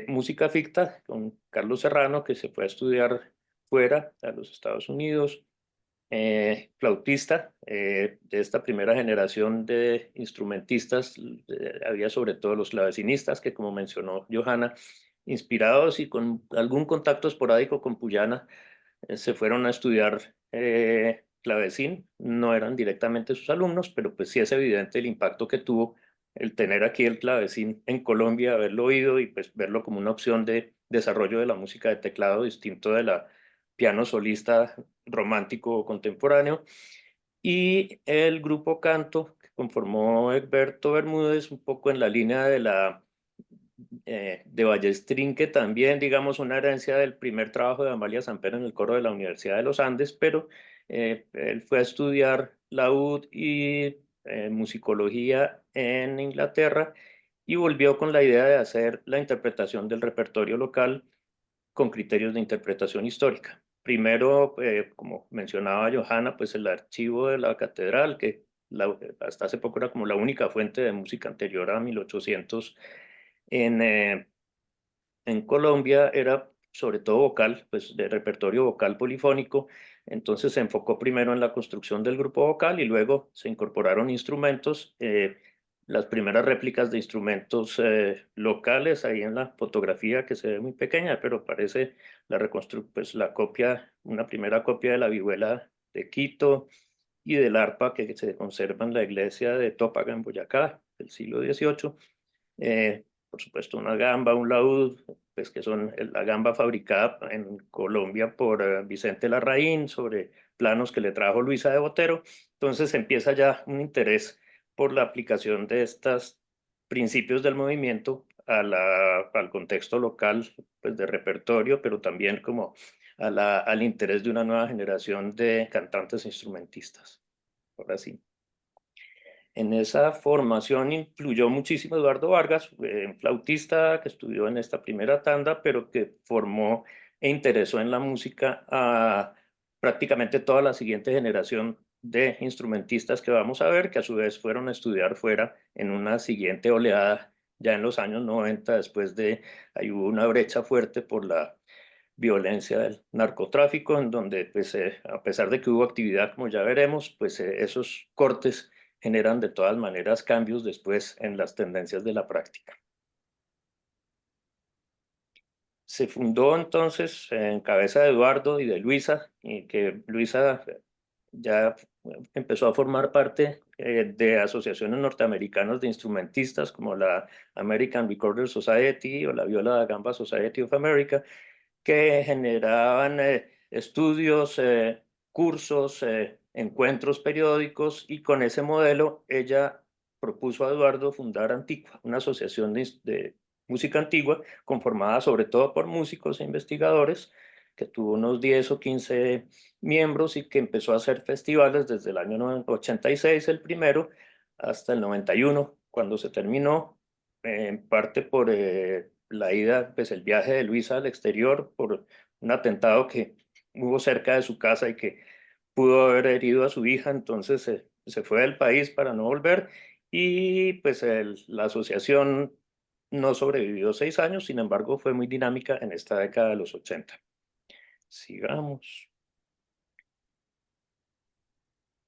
Música ficta con Carlos Serrano, que se fue a estudiar fuera, a los Estados Unidos. Flautista de esta primera generación de instrumentistas, había sobre todo los clavecinistas, que como mencionó Johanna, inspirados y con algún contacto esporádico con Puyana, se fueron a estudiar clavecín. No eran directamente sus alumnos, pero pues sí es evidente el impacto que tuvo el tener aquí el clavecín en Colombia, haberlo oído y pues verlo como una opción de desarrollo de la música de teclado distinto de la piano solista romántico contemporáneo. Y el grupo Canto, que conformó Egberto Bermúdez, un poco en la línea de Ballestrín, que también, digamos, una herencia del primer trabajo de Amalia Samper en el coro de la Universidad de los Andes, pero él fue a estudiar laúd y musicología en Inglaterra y volvió con la idea de hacer la interpretación del repertorio local con criterios de interpretación histórica. Primero, como mencionaba Johanna, pues el archivo de la catedral, que hasta hace poco era como la única fuente de música anterior a 1800 en, eh, en Colombia, era sobre todo vocal, pues de repertorio vocal polifónico. Entonces se enfocó primero en la construcción del grupo vocal y luego se incorporaron instrumentos. Las primeras réplicas de instrumentos locales, ahí en la fotografía que se ve muy pequeña, pero parece pues la copia, una primera copia de la vihuela de Quito y del arpa que se conserva en la iglesia de Tópaga en Boyacá del siglo XVIII. Por supuesto, una gamba, un laúd, pues que son la gamba fabricada en Colombia por Vicente Larraín sobre planos que le trajo Luisa de Botero. Entonces empieza ya un interés por la aplicación de estos principios del movimiento al contexto local, pues de repertorio, pero también como al interés de una nueva generación de cantantes e instrumentistas. Ahora sí. En esa formación influyó muchísimo Eduardo Vargas, un flautista que estudió en esta primera tanda, pero que formó e interesó en la música a prácticamente toda la siguiente generación de instrumentistas que vamos a ver, que a su vez fueron a estudiar fuera en una siguiente oleada, ya en los años 90, ahí hubo una brecha fuerte por la violencia del narcotráfico, en donde, pues, a pesar de que hubo actividad, como ya veremos, pues esos cortes generan de todas maneras cambios después en las tendencias de la práctica. Se fundó entonces en cabeza de Eduardo y de Luisa, y que Luisa ya empezó a formar parte de asociaciones norteamericanas de instrumentistas como la American Recorder Society o la Viola da Gamba Society of America, que generaban estudios, cursos, encuentros periódicos, y con ese modelo ella propuso a Eduardo fundar Antigua, una asociación de música antigua conformada sobre todo por músicos e investigadores que tuvo unos 10 o 15 miembros y que empezó a hacer festivales desde el año 86, el primero, hasta el 91, cuando se terminó, en parte por la ida, pues el viaje de Luisa al exterior, por un atentado que hubo cerca de su casa y que pudo haber herido a su hija, entonces se fue del país para no volver y pues la asociación no sobrevivió 6 años, sin embargo fue muy dinámica en esta década de los 80. Sigamos.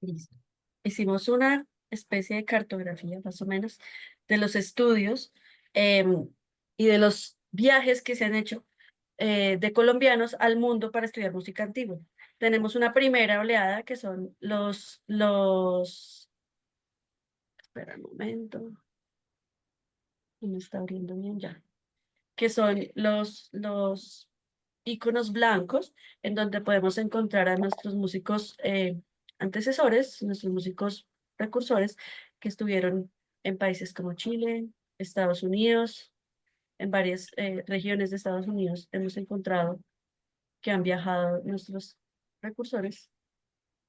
Listo. Hicimos una especie de cartografía, más o menos, de los estudios y de los viajes que se han hecho de colombianos al mundo para estudiar música antigua. Tenemos una primera oleada que son espera un momento, no me está abriendo bien ya, que son los íconos blancos, en donde podemos encontrar a nuestros músicos antecesores, nuestros músicos precursores, que estuvieron en países como Chile, Estados Unidos, en varias regiones de Estados Unidos hemos encontrado que han viajado nuestros precursores.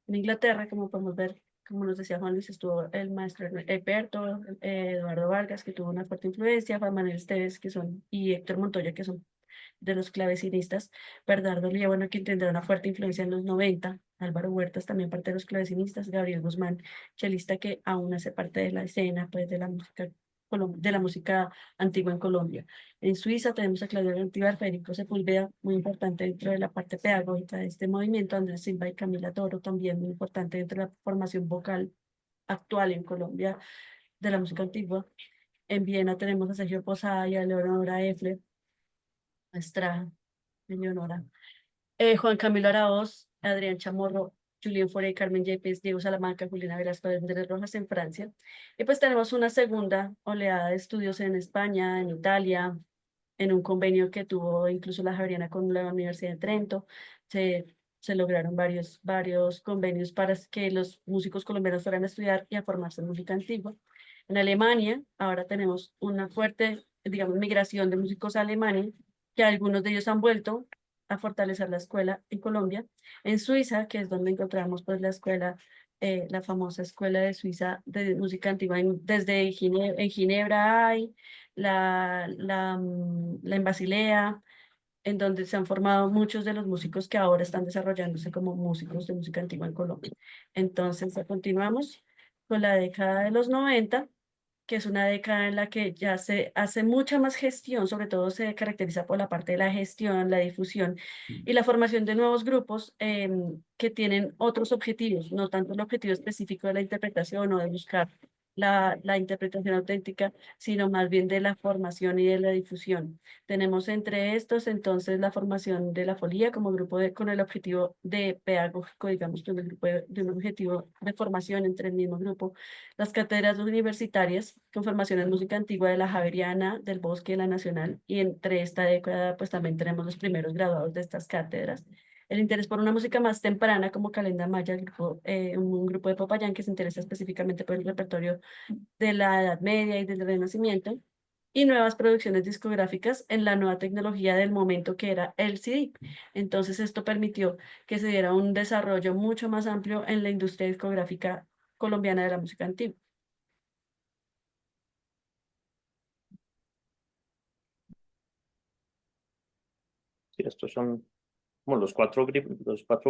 En Inglaterra, como podemos ver, como nos decía Juan Luis, estuvo el maestro Alberto, Eduardo Vargas, que tuvo una fuerte influencia, Juan Manuel Esteves, y Héctor Montoya, que son de los clavecinistas, Bernardo Liévano, quien tendrá una fuerte influencia en los 90, Álvaro Huertas, también parte de los clavecinistas, Gabriel Guzmán, chelista que aún hace parte de la escena, pues, de la música antigua en Colombia. En Suiza tenemos a Claudio Gantívar, Federico Sepúlveda, muy importante dentro de la parte pedagógica de este movimiento, Andrés Silva y Camila Toro, también muy importante dentro de la formación vocal actual en Colombia de la música antigua. En Viena tenemos a Sergio Posada y a Leonora Effler, nuestra Leonora. Juan Camilo Araoz, Adrián Chamorro, Julián Forey, Carmen Yepes, Diego Salamanca, Juliana Velasco, Andrés Rojas en Francia. Y pues tenemos una segunda oleada de estudios en España, en Italia, en un convenio que tuvo incluso la Javeriana con la Universidad de Trento. Se lograron varios convenios para que los músicos colombianos fueran a estudiar y a formarse en música antigua. En Alemania, ahora tenemos una fuerte, digamos, migración de músicos a Alemania, que algunos de ellos han vuelto a fortalecer la escuela en Colombia. En Suiza, que es donde encontramos pues la escuela, la famosa escuela de Suiza de música antigua, desde en Ginebra hay, la en Basilea, en donde se han formado muchos de los músicos que ahora están desarrollándose como músicos de música antigua en Colombia. Entonces, continuamos con la década de los 90, que es una década en la que ya se hace mucha más gestión, sobre todo se caracteriza por la parte de la gestión, la difusión y la formación de nuevos grupos que tienen otros objetivos, no tanto el objetivo específico de la interpretación o de buscar la interpretación auténtica, sino más bien de la formación y de la difusión. Tenemos entre estos entonces la formación de la Folía como grupo con el objetivo de pedagógico, digamos, con el grupo de un objetivo de formación entre el mismo grupo, las cátedras universitarias con formación en música antigua de la Javeriana, del Bosque, de la Nacional, y entre esta década pues también tenemos los primeros graduados de estas cátedras. El interés por una música más temprana como Calenda Maya, un grupo de Popayán que se interesa específicamente por el repertorio de la Edad Media y del Renacimiento, y nuevas producciones discográficas en la nueva tecnología del momento que era el CD. Entonces esto permitió que se diera un desarrollo mucho más amplio en la industria discográfica colombiana de la música antigua. Sí, estos son como los cuatro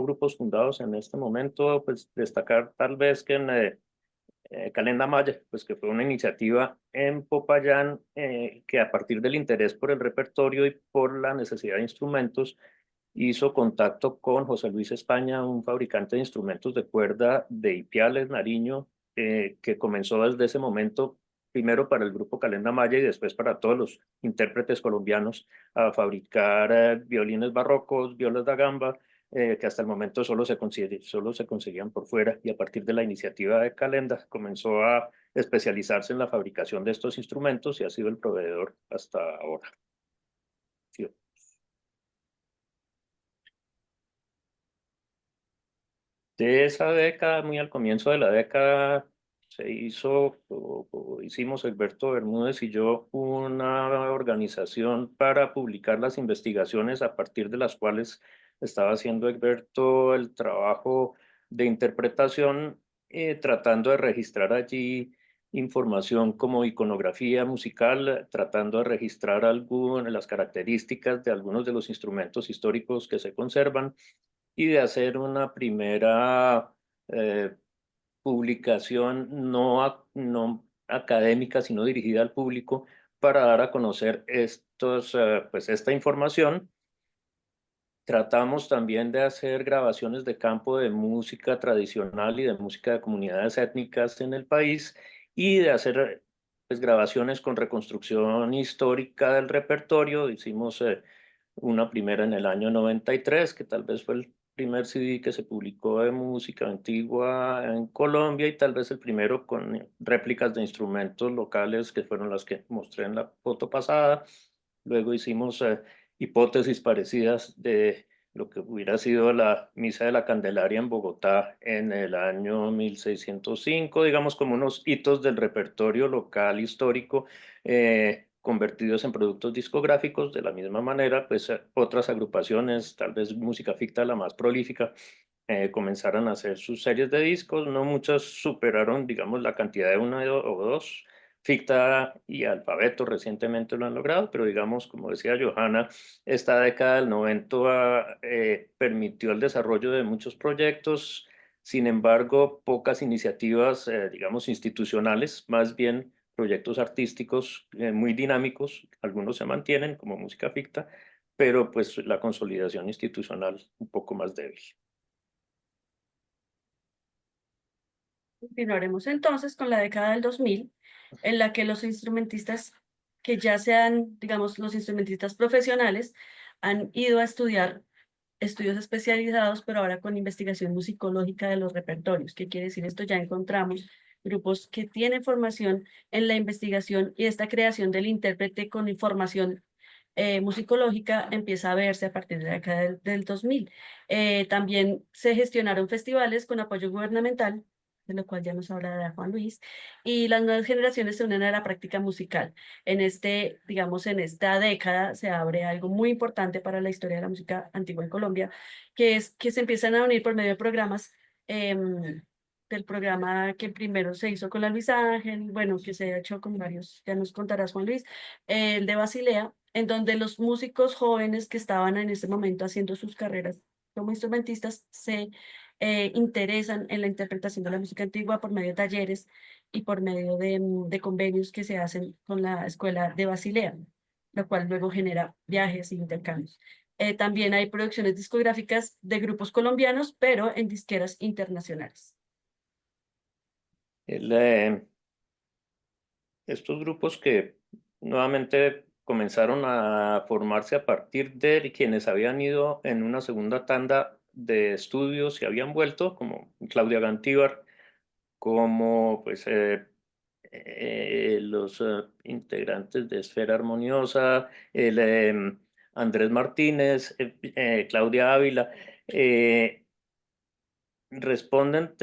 grupos fundados en este momento, pues destacar tal vez que en Calenda Maya, pues que fue una iniciativa en Popayán que a partir del interés por el repertorio y por la necesidad de instrumentos, hizo contacto con José Luis España, un fabricante de instrumentos de cuerda de Ipiales, Nariño, que comenzó desde ese momento, primero para el grupo Calenda Maya y después para todos los intérpretes colombianos, a fabricar violines barrocos, violas da gamba, que hasta el momento solo se conseguían por fuera, y a partir de la iniciativa de Calenda comenzó a especializarse en la fabricación de estos instrumentos y ha sido el proveedor hasta ahora. Sí. De esa década, muy al comienzo de la década, hicimos Egberto Bermúdez y yo una organización para publicar las investigaciones a partir de las cuales estaba haciendo Egberto el trabajo de interpretación, tratando de registrar allí información como iconografía musical, tratando de registrar las características de algunos de los instrumentos históricos que se conservan y de hacer una primera eh, publicación no académica, sino dirigida al público para dar a conocer pues esta información. Tratamos también de hacer grabaciones de campo de música tradicional y de música de comunidades étnicas en el país y de hacer pues, grabaciones con reconstrucción histórica del repertorio. Hicimos una primera en el año 93, que tal vez fue el primer CD que se publicó de música antigua en Colombia y tal vez el primero con réplicas de instrumentos locales que fueron las que mostré en la foto pasada. Luego hicimos hipótesis parecidas de lo que hubiera sido la Misa de la Candelaria en Bogotá en el año 1605, digamos como unos hitos del repertorio local histórico convertidos en productos discográficos. De la misma manera, pues otras agrupaciones, tal vez Música Ficta la más prolífica, comenzaron a hacer sus series de discos. No muchas superaron, digamos, la cantidad de una o dos. Ficta y Alfabeto recientemente lo han logrado, pero digamos, como decía Johanna, esta década del 90 permitió el desarrollo de muchos proyectos. Sin embargo, pocas iniciativas, digamos, institucionales, más bien proyectos artísticos muy dinámicos. Algunos se mantienen, como Música Ficta, pero pues la consolidación institucional un poco más débil. Continuaremos entonces con la década del 2000, en la que los instrumentistas que ya sean, digamos, los instrumentistas profesionales, han ido a estudiar estudios especializados, pero ahora con investigación musicológica de los repertorios. ¿Qué quiere decir esto? Ya encontramos grupos que tienen formación en la investigación y esta creación del intérprete con información musicológica empieza a verse a partir de la década del 2000. También se gestionaron festivales con apoyo gubernamental, de lo cual ya nos hablará Juan Luis, y las nuevas generaciones se unen a la práctica musical. Digamos, en esta década se abre algo muy importante para la historia de la música antigua en Colombia, que es que se empiezan a unir por medio de programas, del programa que primero se hizo con la Luis Ángel, bueno, que se ha hecho con varios, ya nos contarás Juan Luis, el de Basilea, en donde los músicos jóvenes que estaban en ese momento haciendo sus carreras como instrumentistas se interesan en la interpretación de la música antigua por medio de talleres y por medio de convenios que se hacen con la Escuela de Basilea, lo cual luego genera viajes e intercambios. También hay producciones discográficas de grupos colombianos, pero en disqueras internacionales. El, Estos grupos que nuevamente comenzaron a formarse a partir de quienes habían ido en una segunda tanda de estudios y habían vuelto, como Claudia Gantívar, como pues, los integrantes de Esfera Armoniosa, Andrés Martínez, Claudia Ávila. Responden,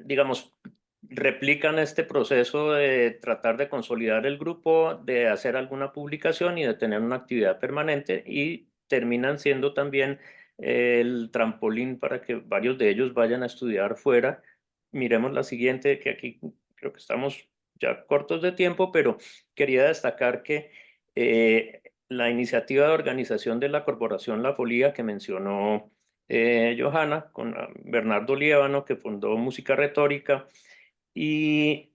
digamos, replican este proceso de tratar de consolidar el grupo, de hacer alguna publicación y de tener una actividad permanente y terminan siendo también el trampolín para que varios de ellos vayan a estudiar fuera. Miremos la siguiente, que aquí creo que estamos ya cortos de tiempo, pero quería destacar que la iniciativa de organización de la Corporación La Folía que mencionó Johanna, con Bernardo Liévano, que fundó Música Retórica y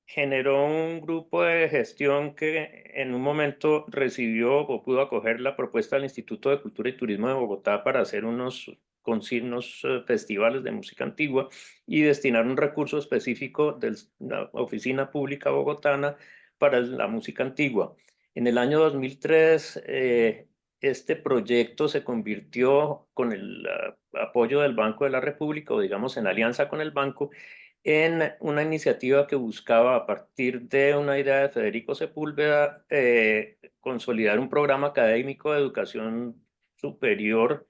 generó un grupo de gestión que en un momento recibió o pudo acoger la propuesta del Instituto de Cultura y Turismo de Bogotá para hacer unos consignos festivales de música antigua y destinar un recurso específico de la Oficina Pública Bogotana para la música antigua. En el año 2003, este proyecto se convirtió con el apoyo del Banco de la República, o digamos en alianza con el banco, en una iniciativa que buscaba, a partir de una idea de Federico Sepúlveda, consolidar un programa académico de educación superior,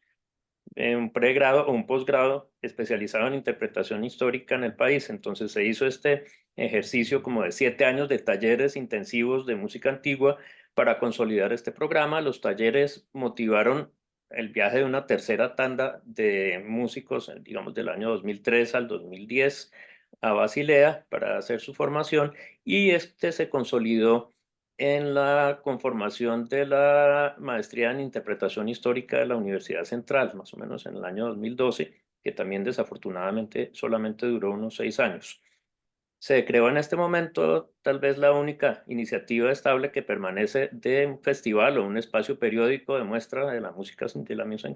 un pregrado o un posgrado especializado en interpretación histórica en el país. Entonces se hizo este ejercicio como de 7 años de talleres intensivos de música antigua para consolidar este programa. Los talleres motivaron el viaje de una tercera tanda de músicos, digamos del año 2003 al 2010, a Basilea para hacer su formación, y este se consolidó en la conformación de la maestría en interpretación histórica de la Universidad Central, más o menos en el año 2012, que también desafortunadamente solamente duró unos 6 años. Se creó en este momento tal vez la única iniciativa estable que permanece de un festival o un espacio periódico de muestra de la música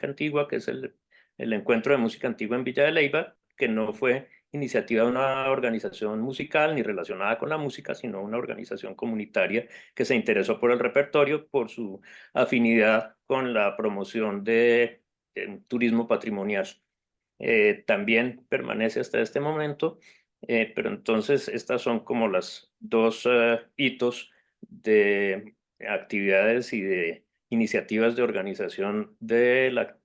antigua, que es el Encuentro de Música Antigua en Villa de Leyva, que no fue iniciativa de una organización musical ni relacionada con la música, sino una organización comunitaria que se interesó por el repertorio, por su afinidad con la promoción de turismo patrimonial. También permanece hasta este momento, pero entonces estas son como las dos hitos de actividades y de iniciativas de organización de la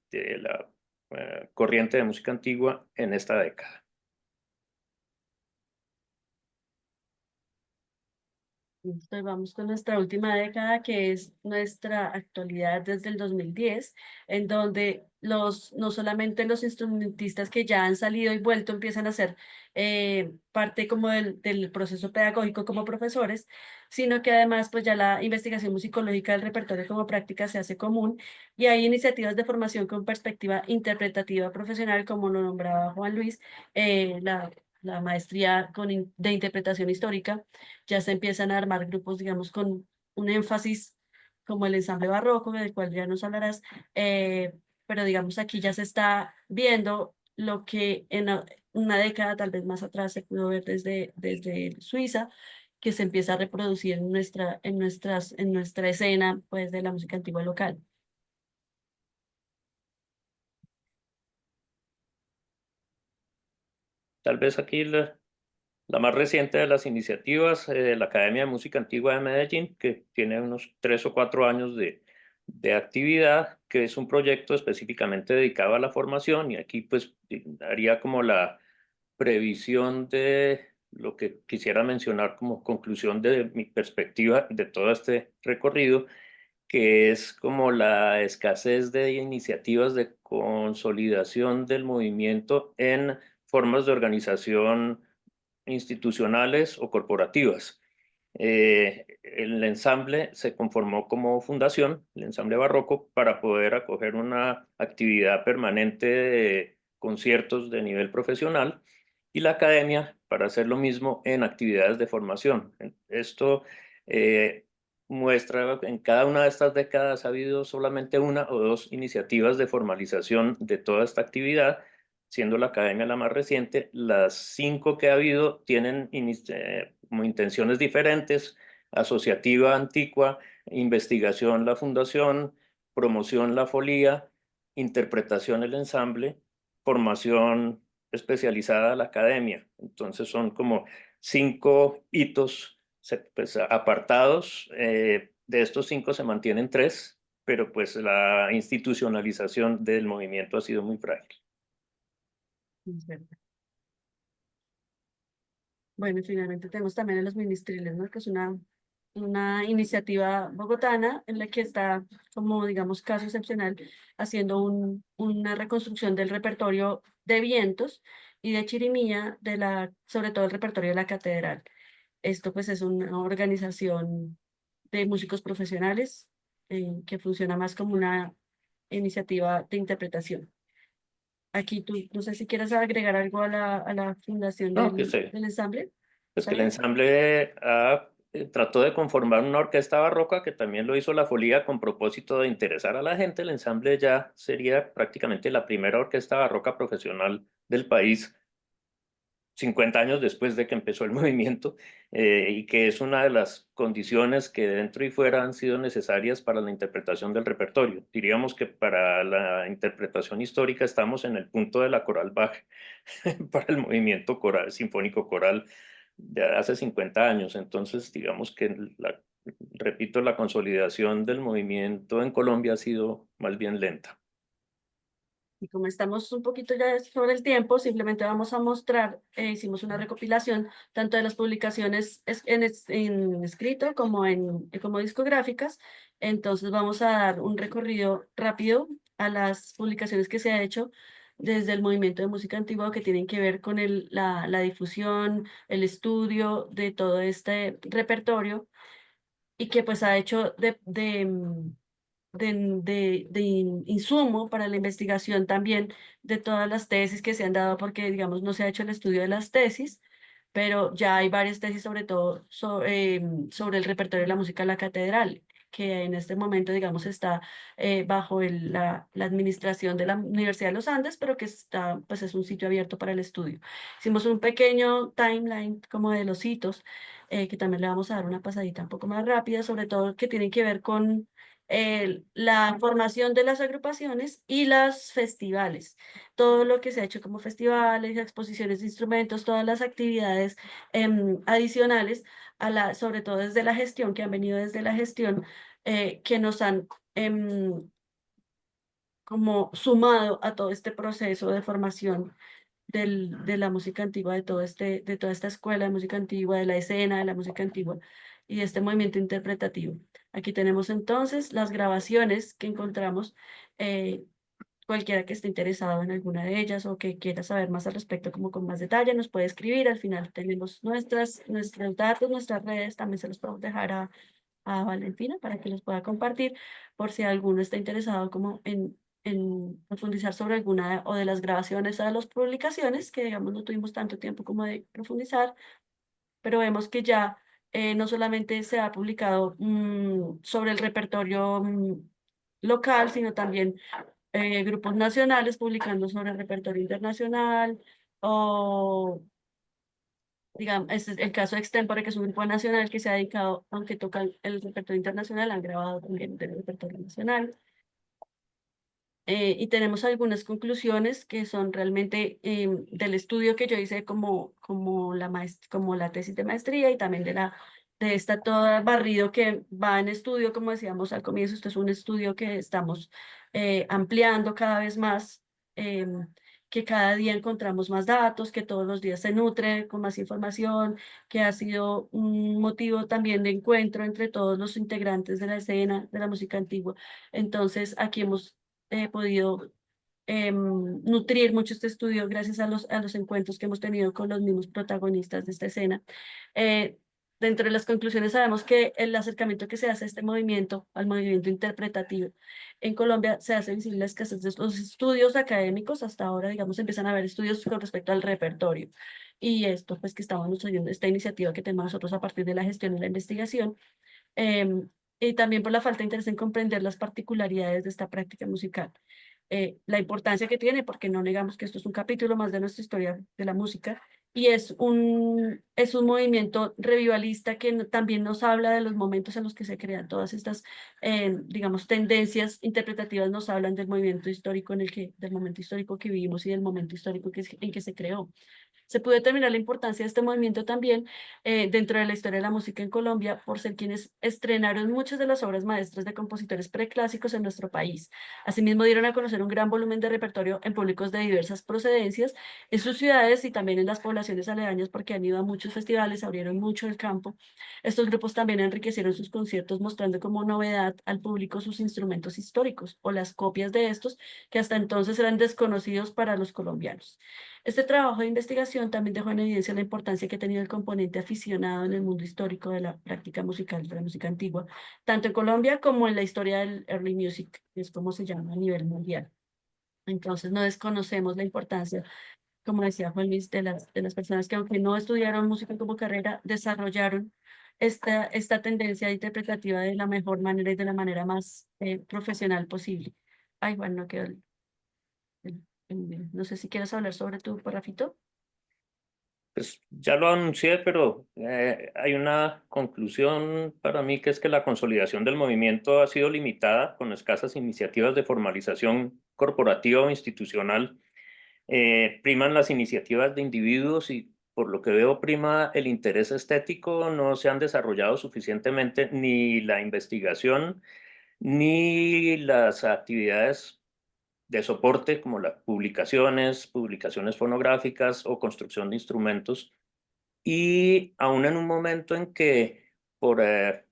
corriente de música antigua en esta década. Listo, y vamos con nuestra última década, que es nuestra actualidad desde el 2010, en donde no solamente los instrumentistas que ya han salido y vuelto empiezan a ser parte como del proceso pedagógico como profesores, sino que además pues ya la investigación musicológica del repertorio como práctica se hace común y hay iniciativas de formación con perspectiva interpretativa profesional, como lo nombraba Juan Luis, la maestría de interpretación histórica. Ya se empiezan a armar grupos, digamos, con un énfasis como el ensamble barroco, del cual ya nos hablarás, pero digamos aquí ya se está viendo lo que en una década tal vez más atrás se pudo ver desde Suiza, que se empieza a reproducir en nuestra escena pues de la música antigua local. Tal vez aquí la más reciente de las iniciativas, la Academia de Música Antigua de Medellín, que tiene unos 3 o 4 años de actividad, que es un proyecto específicamente dedicado a la formación, y aquí pues haría como la previsión de lo que quisiera mencionar como conclusión de mi perspectiva de todo este recorrido, que es como la escasez de iniciativas de consolidación del movimiento en formas de organización institucionales o corporativas. El ensamble se conformó como fundación, el ensamble barroco, para poder acoger una actividad permanente de conciertos de nivel profesional, y la academia para hacer lo mismo en actividades de formación. Esto muestra que en cada una de estas décadas ha habido solamente una o dos iniciativas de formalización de toda esta actividad, siendo la academia la más reciente. Las 5 que ha habido tienen como intenciones diferentes: asociativa antigua, investigación la fundación, promoción la folía, interpretación el ensamble, formación especializada la academia. Entonces son como 5 hitos pues, apartados. De estos 5 se mantienen 3, pero pues la institucionalización del movimiento ha sido muy frágil. Es verdad. Bueno, y finalmente tenemos también a los ministriles, ¿no? Que es una iniciativa bogotana en la que está, como digamos, caso excepcional, haciendo una reconstrucción del repertorio de vientos y de chirimía, sobre todo el repertorio de la catedral. Esto pues es una organización de músicos profesionales que funciona más como una iniciativa de interpretación. Aquí tú, no sé si quieres agregar algo a la fundación No, del ensamble. pues ¿Está que el bien? ensamble trató de conformar una orquesta barroca, que también lo hizo la Folía con propósito de interesar a la gente. El ensamble ya sería prácticamente la primera orquesta barroca profesional del país, 50 años después de que empezó el movimiento, y que es una de las condiciones que dentro y fuera han sido necesarias para la interpretación del repertorio. Diríamos que para la interpretación histórica estamos en el punto de la coral Bach para el movimiento coral, sinfónico coral de hace 50 años. Entonces, digamos que, repito, la consolidación del movimiento en Colombia ha sido más bien lenta. Y como estamos un poquito ya sobre el tiempo, simplemente vamos a mostrar, hicimos una recopilación tanto de las publicaciones en escrito como discográficas. Entonces vamos a dar un recorrido rápido a las publicaciones que se ha hecho desde el movimiento de música antigua que tienen que ver con la difusión, el estudio de todo este repertorio y que pues ha hecho de insumo para la investigación también de todas las tesis que se han dado, porque digamos no se ha hecho el estudio de las tesis, pero ya hay varias tesis sobre todo sobre el repertorio de la música de la catedral, que en este momento, digamos, está bajo la administración de la Universidad de los Andes, pero que está, pues es un sitio abierto para el estudio. Hicimos un pequeño timeline como de los hitos, que también le vamos a dar una pasadita un poco más rápida, sobre todo que tienen que ver con la formación de las agrupaciones y los festivales. Todo lo que se ha hecho como festivales, exposiciones de instrumentos, todas las actividades adicionales, sobre todo desde la gestión, que han venido desde la gestión, que nos han como sumado a todo este proceso de formación de la música antigua, de toda esta escuela de música antigua, de la escena de la música antigua y de este movimiento interpretativo. Aquí tenemos entonces las grabaciones que encontramos. Cualquiera que esté interesado en alguna de ellas o que quiera saber más al respecto, como con más detalle, nos puede escribir. Al final tenemos nuestros datos, nuestras redes, también se los podemos dejar a Valentina para que los pueda compartir por si alguno está interesado como en profundizar sobre alguna o de las grabaciones o de las publicaciones, que digamos no tuvimos tanto tiempo como de profundizar, pero vemos que ya no solamente se ha publicado sobre el repertorio local, sino también grupos nacionales publicando sobre el repertorio internacional o digamos, este es el caso de Extempore, que es un grupo nacional que se ha dedicado, aunque toca el repertorio internacional, han grabado también del repertorio nacional. Y tenemos algunas conclusiones que son realmente del estudio que yo hice como la tesis de maestría y también de esta todo barrido que va en estudio, como decíamos al comienzo, esto es un estudio que estamos ampliando cada vez más, que cada día encontramos más datos, que todos los días se nutre con más información, que ha sido un motivo también de encuentro entre todos los integrantes de la escena de la música antigua. Entonces, aquí hemos podido nutrir mucho este estudio gracias a los encuentros que hemos tenido con los mismos protagonistas de esta escena. Eh, Dentro de las conclusiones sabemos que el acercamiento que se hace a este movimiento, al movimiento interpretativo, en Colombia se hace visible la escasez de los estudios académicos. Hasta ahora, digamos, empiezan a haber estudios con respecto al repertorio. Y esto, pues, que estábamos oyendo, esta iniciativa que tenemos nosotros a partir de la gestión y la investigación, em, y también por la falta de interés en comprender las particularidades de esta práctica musical. La importancia que tiene, porque no negamos que esto es un capítulo más de nuestra historia de la música, y es un movimiento revivalista que también nos habla de los momentos en los que se crean todas estas, digamos, tendencias interpretativas, nos hablan del movimiento histórico del momento histórico que vivimos y del momento histórico en que se creó. Se pudo determinar la importancia de este movimiento también dentro de la historia de la música en Colombia por ser quienes estrenaron muchas de las obras maestras de compositores preclásicos en nuestro país. Asimismo, dieron a conocer un gran volumen de repertorio en públicos de diversas procedencias en sus ciudades y también en las poblaciones aledañas porque han ido a muchos festivales, abrieron mucho el campo. Estos grupos también enriquecieron sus conciertos mostrando como novedad al público sus instrumentos históricos o las copias de estos que hasta entonces eran desconocidos para los colombianos. Este trabajo de investigación también dejó en evidencia la importancia que ha tenido el componente aficionado en el mundo histórico de la práctica musical, de la música antigua, tanto en Colombia como en la historia del early music, que es como se llama a nivel mundial. Entonces no desconocemos la importancia, como decía Juan Luis, de las personas que aunque no estudiaron música como carrera, desarrollaron esta tendencia interpretativa de la mejor manera y de la manera más profesional posible. Ay, bueno, no quedó no sé si quieres hablar sobre tu parrafito. Pues ya lo anuncié, pero hay una conclusión para mí que es que la consolidación del movimiento ha sido limitada con escasas iniciativas de formalización corporativa o institucional. Priman las iniciativas de individuos y por lo que veo prima el interés estético, no se han desarrollado suficientemente ni la investigación ni las actividades de soporte como las publicaciones fonográficas o construcción de instrumentos. Y aún en un momento en que por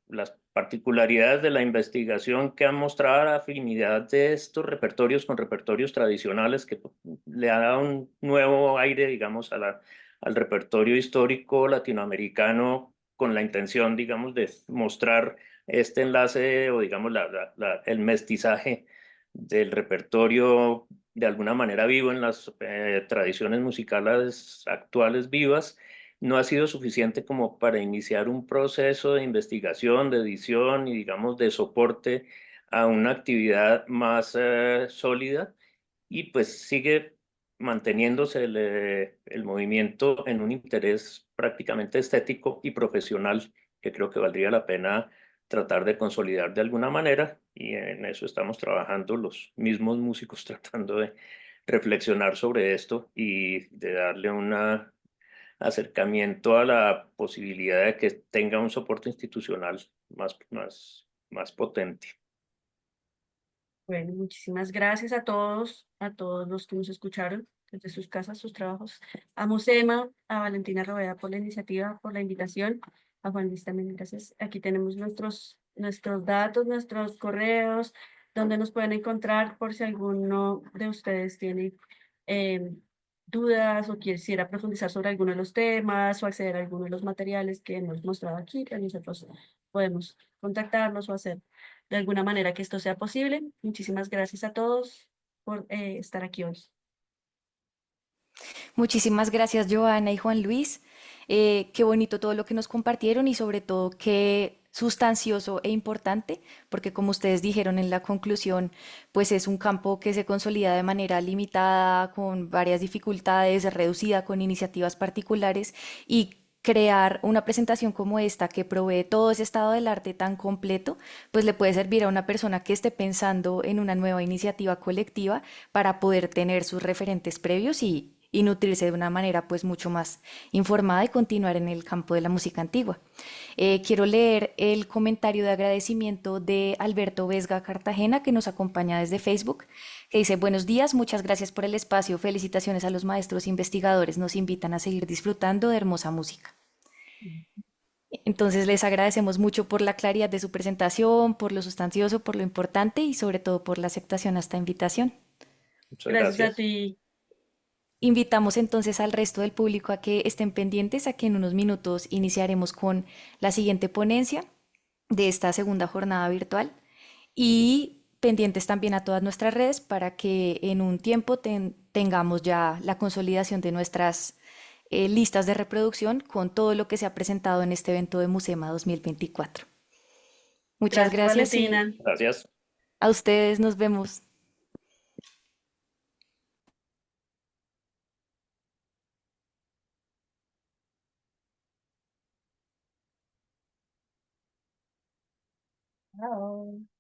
las particularidades de la investigación que han mostrado la afinidad de estos repertorios con repertorios tradicionales que le ha dado un nuevo aire, digamos, al repertorio histórico latinoamericano con la intención, digamos, de mostrar este enlace o, digamos, el mestizaje del repertorio de alguna manera vivo en las tradiciones musicales actuales vivas. No ha sido suficiente como para iniciar un proceso de investigación, de edición y, digamos, de soporte a una actividad más sólida, y pues sigue manteniéndose el movimiento en un interés prácticamente estético y profesional que creo que valdría la pena tratar de consolidar de alguna manera, y en eso estamos trabajando los mismos músicos tratando de reflexionar sobre esto y de darle un acercamiento a la posibilidad de que tenga un soporte institucional más potente. Bueno, muchísimas gracias a todos los que nos escucharon desde sus casas, sus trabajos, a Musema, a Valentina Robeda por la iniciativa, por la invitación, a Juan Luis también, gracias. Aquí tenemos nuestros datos, nuestros correos, donde nos pueden encontrar por si alguno de ustedes tiene eh, dudas o quisiera profundizar sobre alguno de los temas o acceder a alguno de los materiales que hemos mostrado aquí, pues nosotros podemos contactarnos o hacer de alguna manera que esto sea posible. Muchísimas gracias a todos por estar aquí hoy. Muchísimas gracias, Joana y Juan Luis. Qué bonito todo lo que nos compartieron y sobre todo qué sustancioso e importante, porque como ustedes dijeron en la conclusión, pues es un campo que se consolida de manera limitada, con varias dificultades, reducida, con iniciativas particulares, y crear una presentación como esta que provee todo ese estado del arte tan completo, pues le puede servir a una persona que esté pensando en una nueva iniciativa colectiva para poder tener sus referentes previos y nutrirse de una manera pues mucho más informada y continuar en el campo de la música antigua. Quiero leer el comentario de agradecimiento de Alberto Vesga Cartagena, que nos acompaña desde Facebook, que dice: buenos días, muchas gracias por el espacio, felicitaciones a los maestros investigadores, nos invitan a seguir disfrutando de hermosa música. Entonces les agradecemos mucho por la claridad de su presentación, por lo sustancioso, por lo importante y sobre todo por la aceptación a esta invitación. Muchas Gracias a gracias. ti. Invitamos entonces al resto del público a que estén pendientes, a que en unos minutos iniciaremos con la siguiente ponencia de esta segunda jornada virtual, y pendientes también a todas nuestras redes para que en un tiempo tengamos ya la consolidación de nuestras listas de reproducción con todo lo que se ha presentado en este evento de Musema 2024. Muchas Gracias, gracias y Valentina. Gracias. a ustedes nos vemos. Chao.